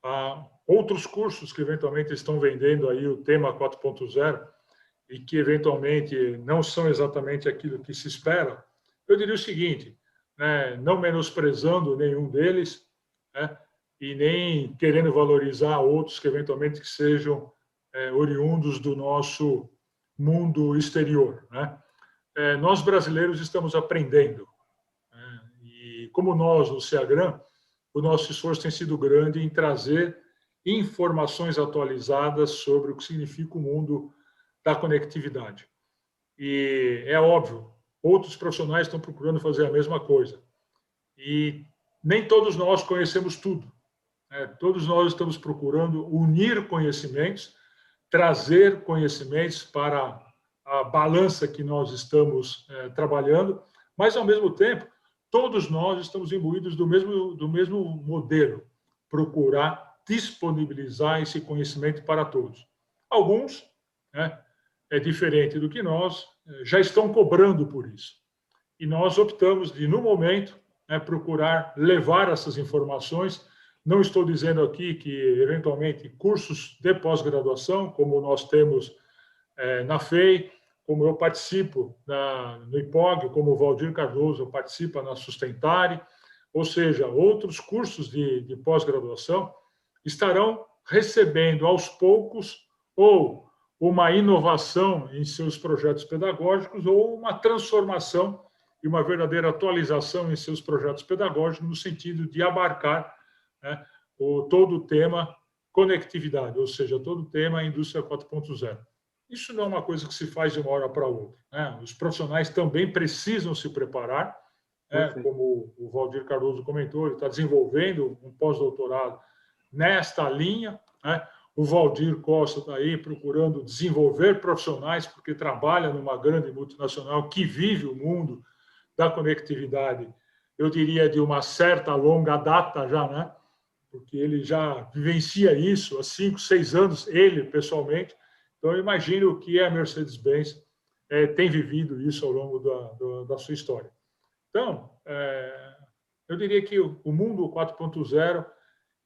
a outros cursos que eventualmente estão vendendo aí o tema 4.0 e que eventualmente não são exatamente aquilo que se espera, eu diria o seguinte, não menosprezando nenhum deles, e nem querendo valorizar outros que eventualmente sejam oriundos do nosso mundo exterior. Nós brasileiros estamos aprendendo, e como nós, no Seagran, o nosso esforço tem sido grande em trazer informações atualizadas sobre o que significa o mundo da conectividade. E é óbvio, outros profissionais estão procurando fazer a mesma coisa. E nem todos nós conhecemos tudo. Todos nós estamos procurando unir conhecimentos, trazer conhecimentos para a balança que nós estamos trabalhando, mas, ao mesmo tempo, todos nós estamos imbuídos do mesmo modelo, procurar disponibilizar esse conhecimento para todos. Alguns, diferente do que nós, já estão cobrando por isso. E nós optamos de, no momento, procurar levar essas informações. Não estou dizendo aqui que, eventualmente, cursos de pós-graduação, como nós temos na FEI, como eu participo no IPOG, como o Valdir Cardoso participa na Sustentare, ou seja, outros cursos de pós-graduação estarão recebendo aos poucos ou uma inovação em seus projetos pedagógicos ou uma transformação e uma verdadeira atualização em seus projetos pedagógicos no sentido de abarcar todo o tema conectividade, ou seja, todo o tema indústria 4.0. Isso não é uma coisa que se faz de uma hora para outra. Os profissionais também precisam se preparar, como o Valdir Cardoso comentou, ele está desenvolvendo um pós-doutorado nesta linha. O Valdir Costa está aí procurando desenvolver profissionais, porque trabalha numa grande multinacional que vive o mundo da conectividade, eu diria, de uma certa longa data já, porque ele já vivencia isso há 5, 6 anos, ele pessoalmente. Então, eu imagino que a Mercedes-Benz tem vivido isso ao longo da sua história. Então, eu diria que o mundo 4.0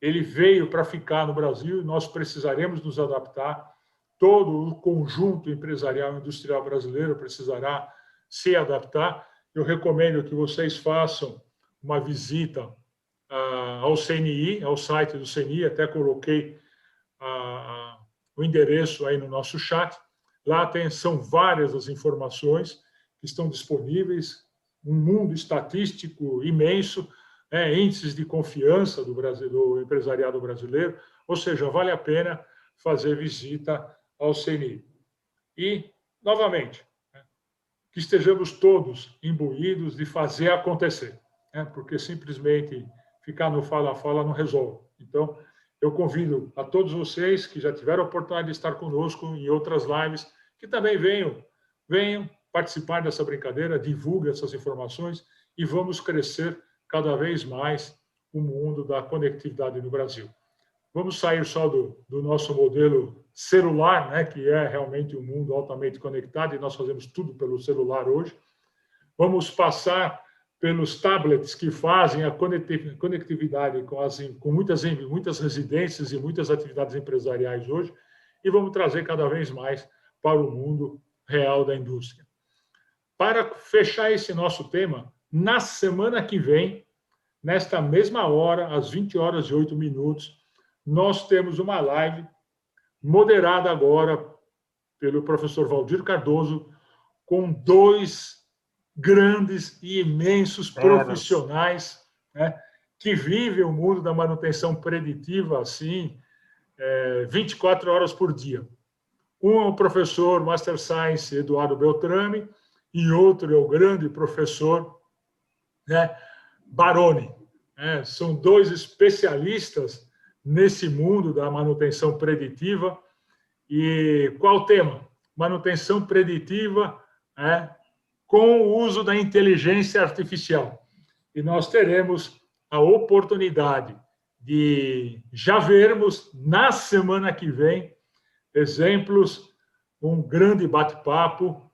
ele veio para ficar no Brasil, nós precisaremos nos adaptar, todo o conjunto empresarial e industrial brasileiro precisará se adaptar. Eu recomendo que vocês façam uma visita ao CNI, ao site do CNI, até coloquei o endereço aí no nosso chat. Lá são várias as informações que estão disponíveis, um mundo estatístico imenso, índices de confiança do empresariado brasileiro, ou seja, vale a pena fazer visita ao CNI. E, novamente, que estejamos todos imbuídos de fazer acontecer, porque simplesmente ficar no fala-fala não resolve. Então, eu convido a todos vocês que já tiveram a oportunidade de estar conosco em outras lives, que também venham participar dessa brincadeira, divulguem essas informações e vamos crescer cada vez mais o mundo da conectividade no Brasil. Vamos sair só do nosso modelo celular, que é realmente um mundo altamente conectado, e nós fazemos tudo pelo celular hoje, vamos passar pelos tablets que fazem a conectividade com muitas residências e muitas atividades empresariais hoje, e vamos trazer cada vez mais para o mundo real da indústria. Para fechar esse nosso tema, na semana que vem, nesta mesma hora, às 20h08, nós temos uma live moderada agora pelo professor Valdir Cardoso, com 2 grandes e imensos profissionais, né, que vivem o mundo da manutenção preditiva assim, 24 horas por dia. Um é o professor Master Science Eduardo Beltrame e outro é o grande professor, né, Baroni. São 2 especialistas nesse mundo da manutenção preditiva. E qual o tema? Manutenção preditiva com o uso da inteligência artificial. E nós teremos a oportunidade de já vermos, na semana que vem, exemplos, um grande bate-papo,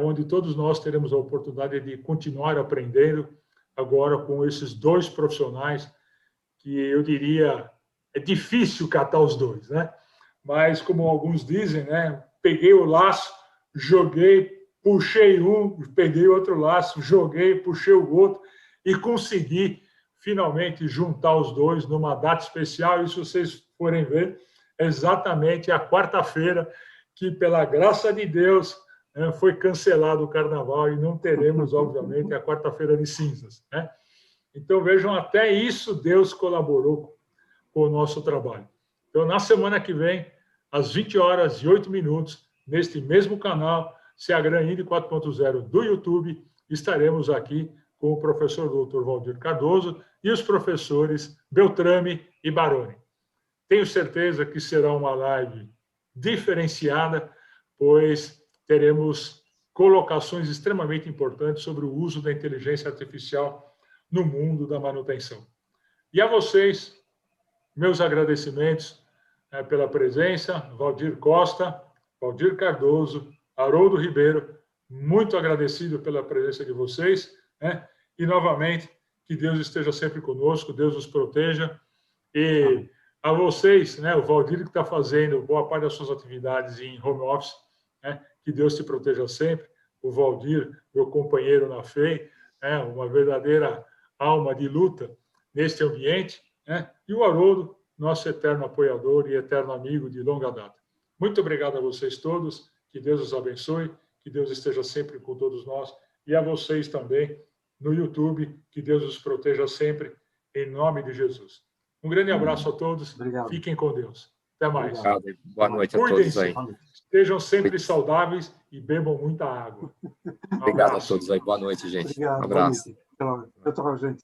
onde todos nós teremos a oportunidade de continuar aprendendo agora com esses 2 profissionais, que eu diria, é difícil catar os 2, né? Mas, como alguns dizem, né? Peguei o laço, joguei, puxei um, peguei outro laço, joguei, puxei o outro e consegui finalmente juntar os 2 numa data especial. E se vocês forem ver, é exatamente a quarta-feira que, pela graça de Deus, foi cancelado o carnaval e não teremos, obviamente, a quarta-feira de cinzas, né? Então, vejam, até isso Deus colaborou com o nosso trabalho. Então, na semana que vem, às 20h08, neste mesmo canal, Seagran Indy 4.0 do YouTube, estaremos aqui com o professor Dr. Valdir Cardoso e os professores Beltrame e Baroni. Tenho certeza que será uma live diferenciada, pois teremos colocações extremamente importantes sobre o uso da inteligência artificial no mundo da manutenção. E a vocês, meus agradecimentos pela presença, Valdir Costa, Valdir Cardoso, Haroldo Ribeiro, muito agradecido pela presença de vocês, né? E, novamente, que Deus esteja sempre conosco, Deus os proteja. E a vocês, né, o Valdir, que está fazendo boa parte das suas atividades em home office, né, que Deus te proteja sempre. O Valdir, meu companheiro na FEI, uma verdadeira alma de luta neste ambiente, né? E o Haroldo, nosso eterno apoiador e eterno amigo de longa data. Muito obrigado a vocês todos, que Deus os abençoe, que Deus esteja sempre com todos nós, e a vocês também no YouTube, que Deus os proteja sempre, em nome de Jesus. Um grande abraço a todos, Obrigado. Fiquem com Deus. Até mais. Obrigado. Boa noite a todos aí. Estejam sempre saudáveis e bebam muita água. Obrigado a todos aí. Boa noite, gente. Obrigado. Um abraço. Tchau, gente.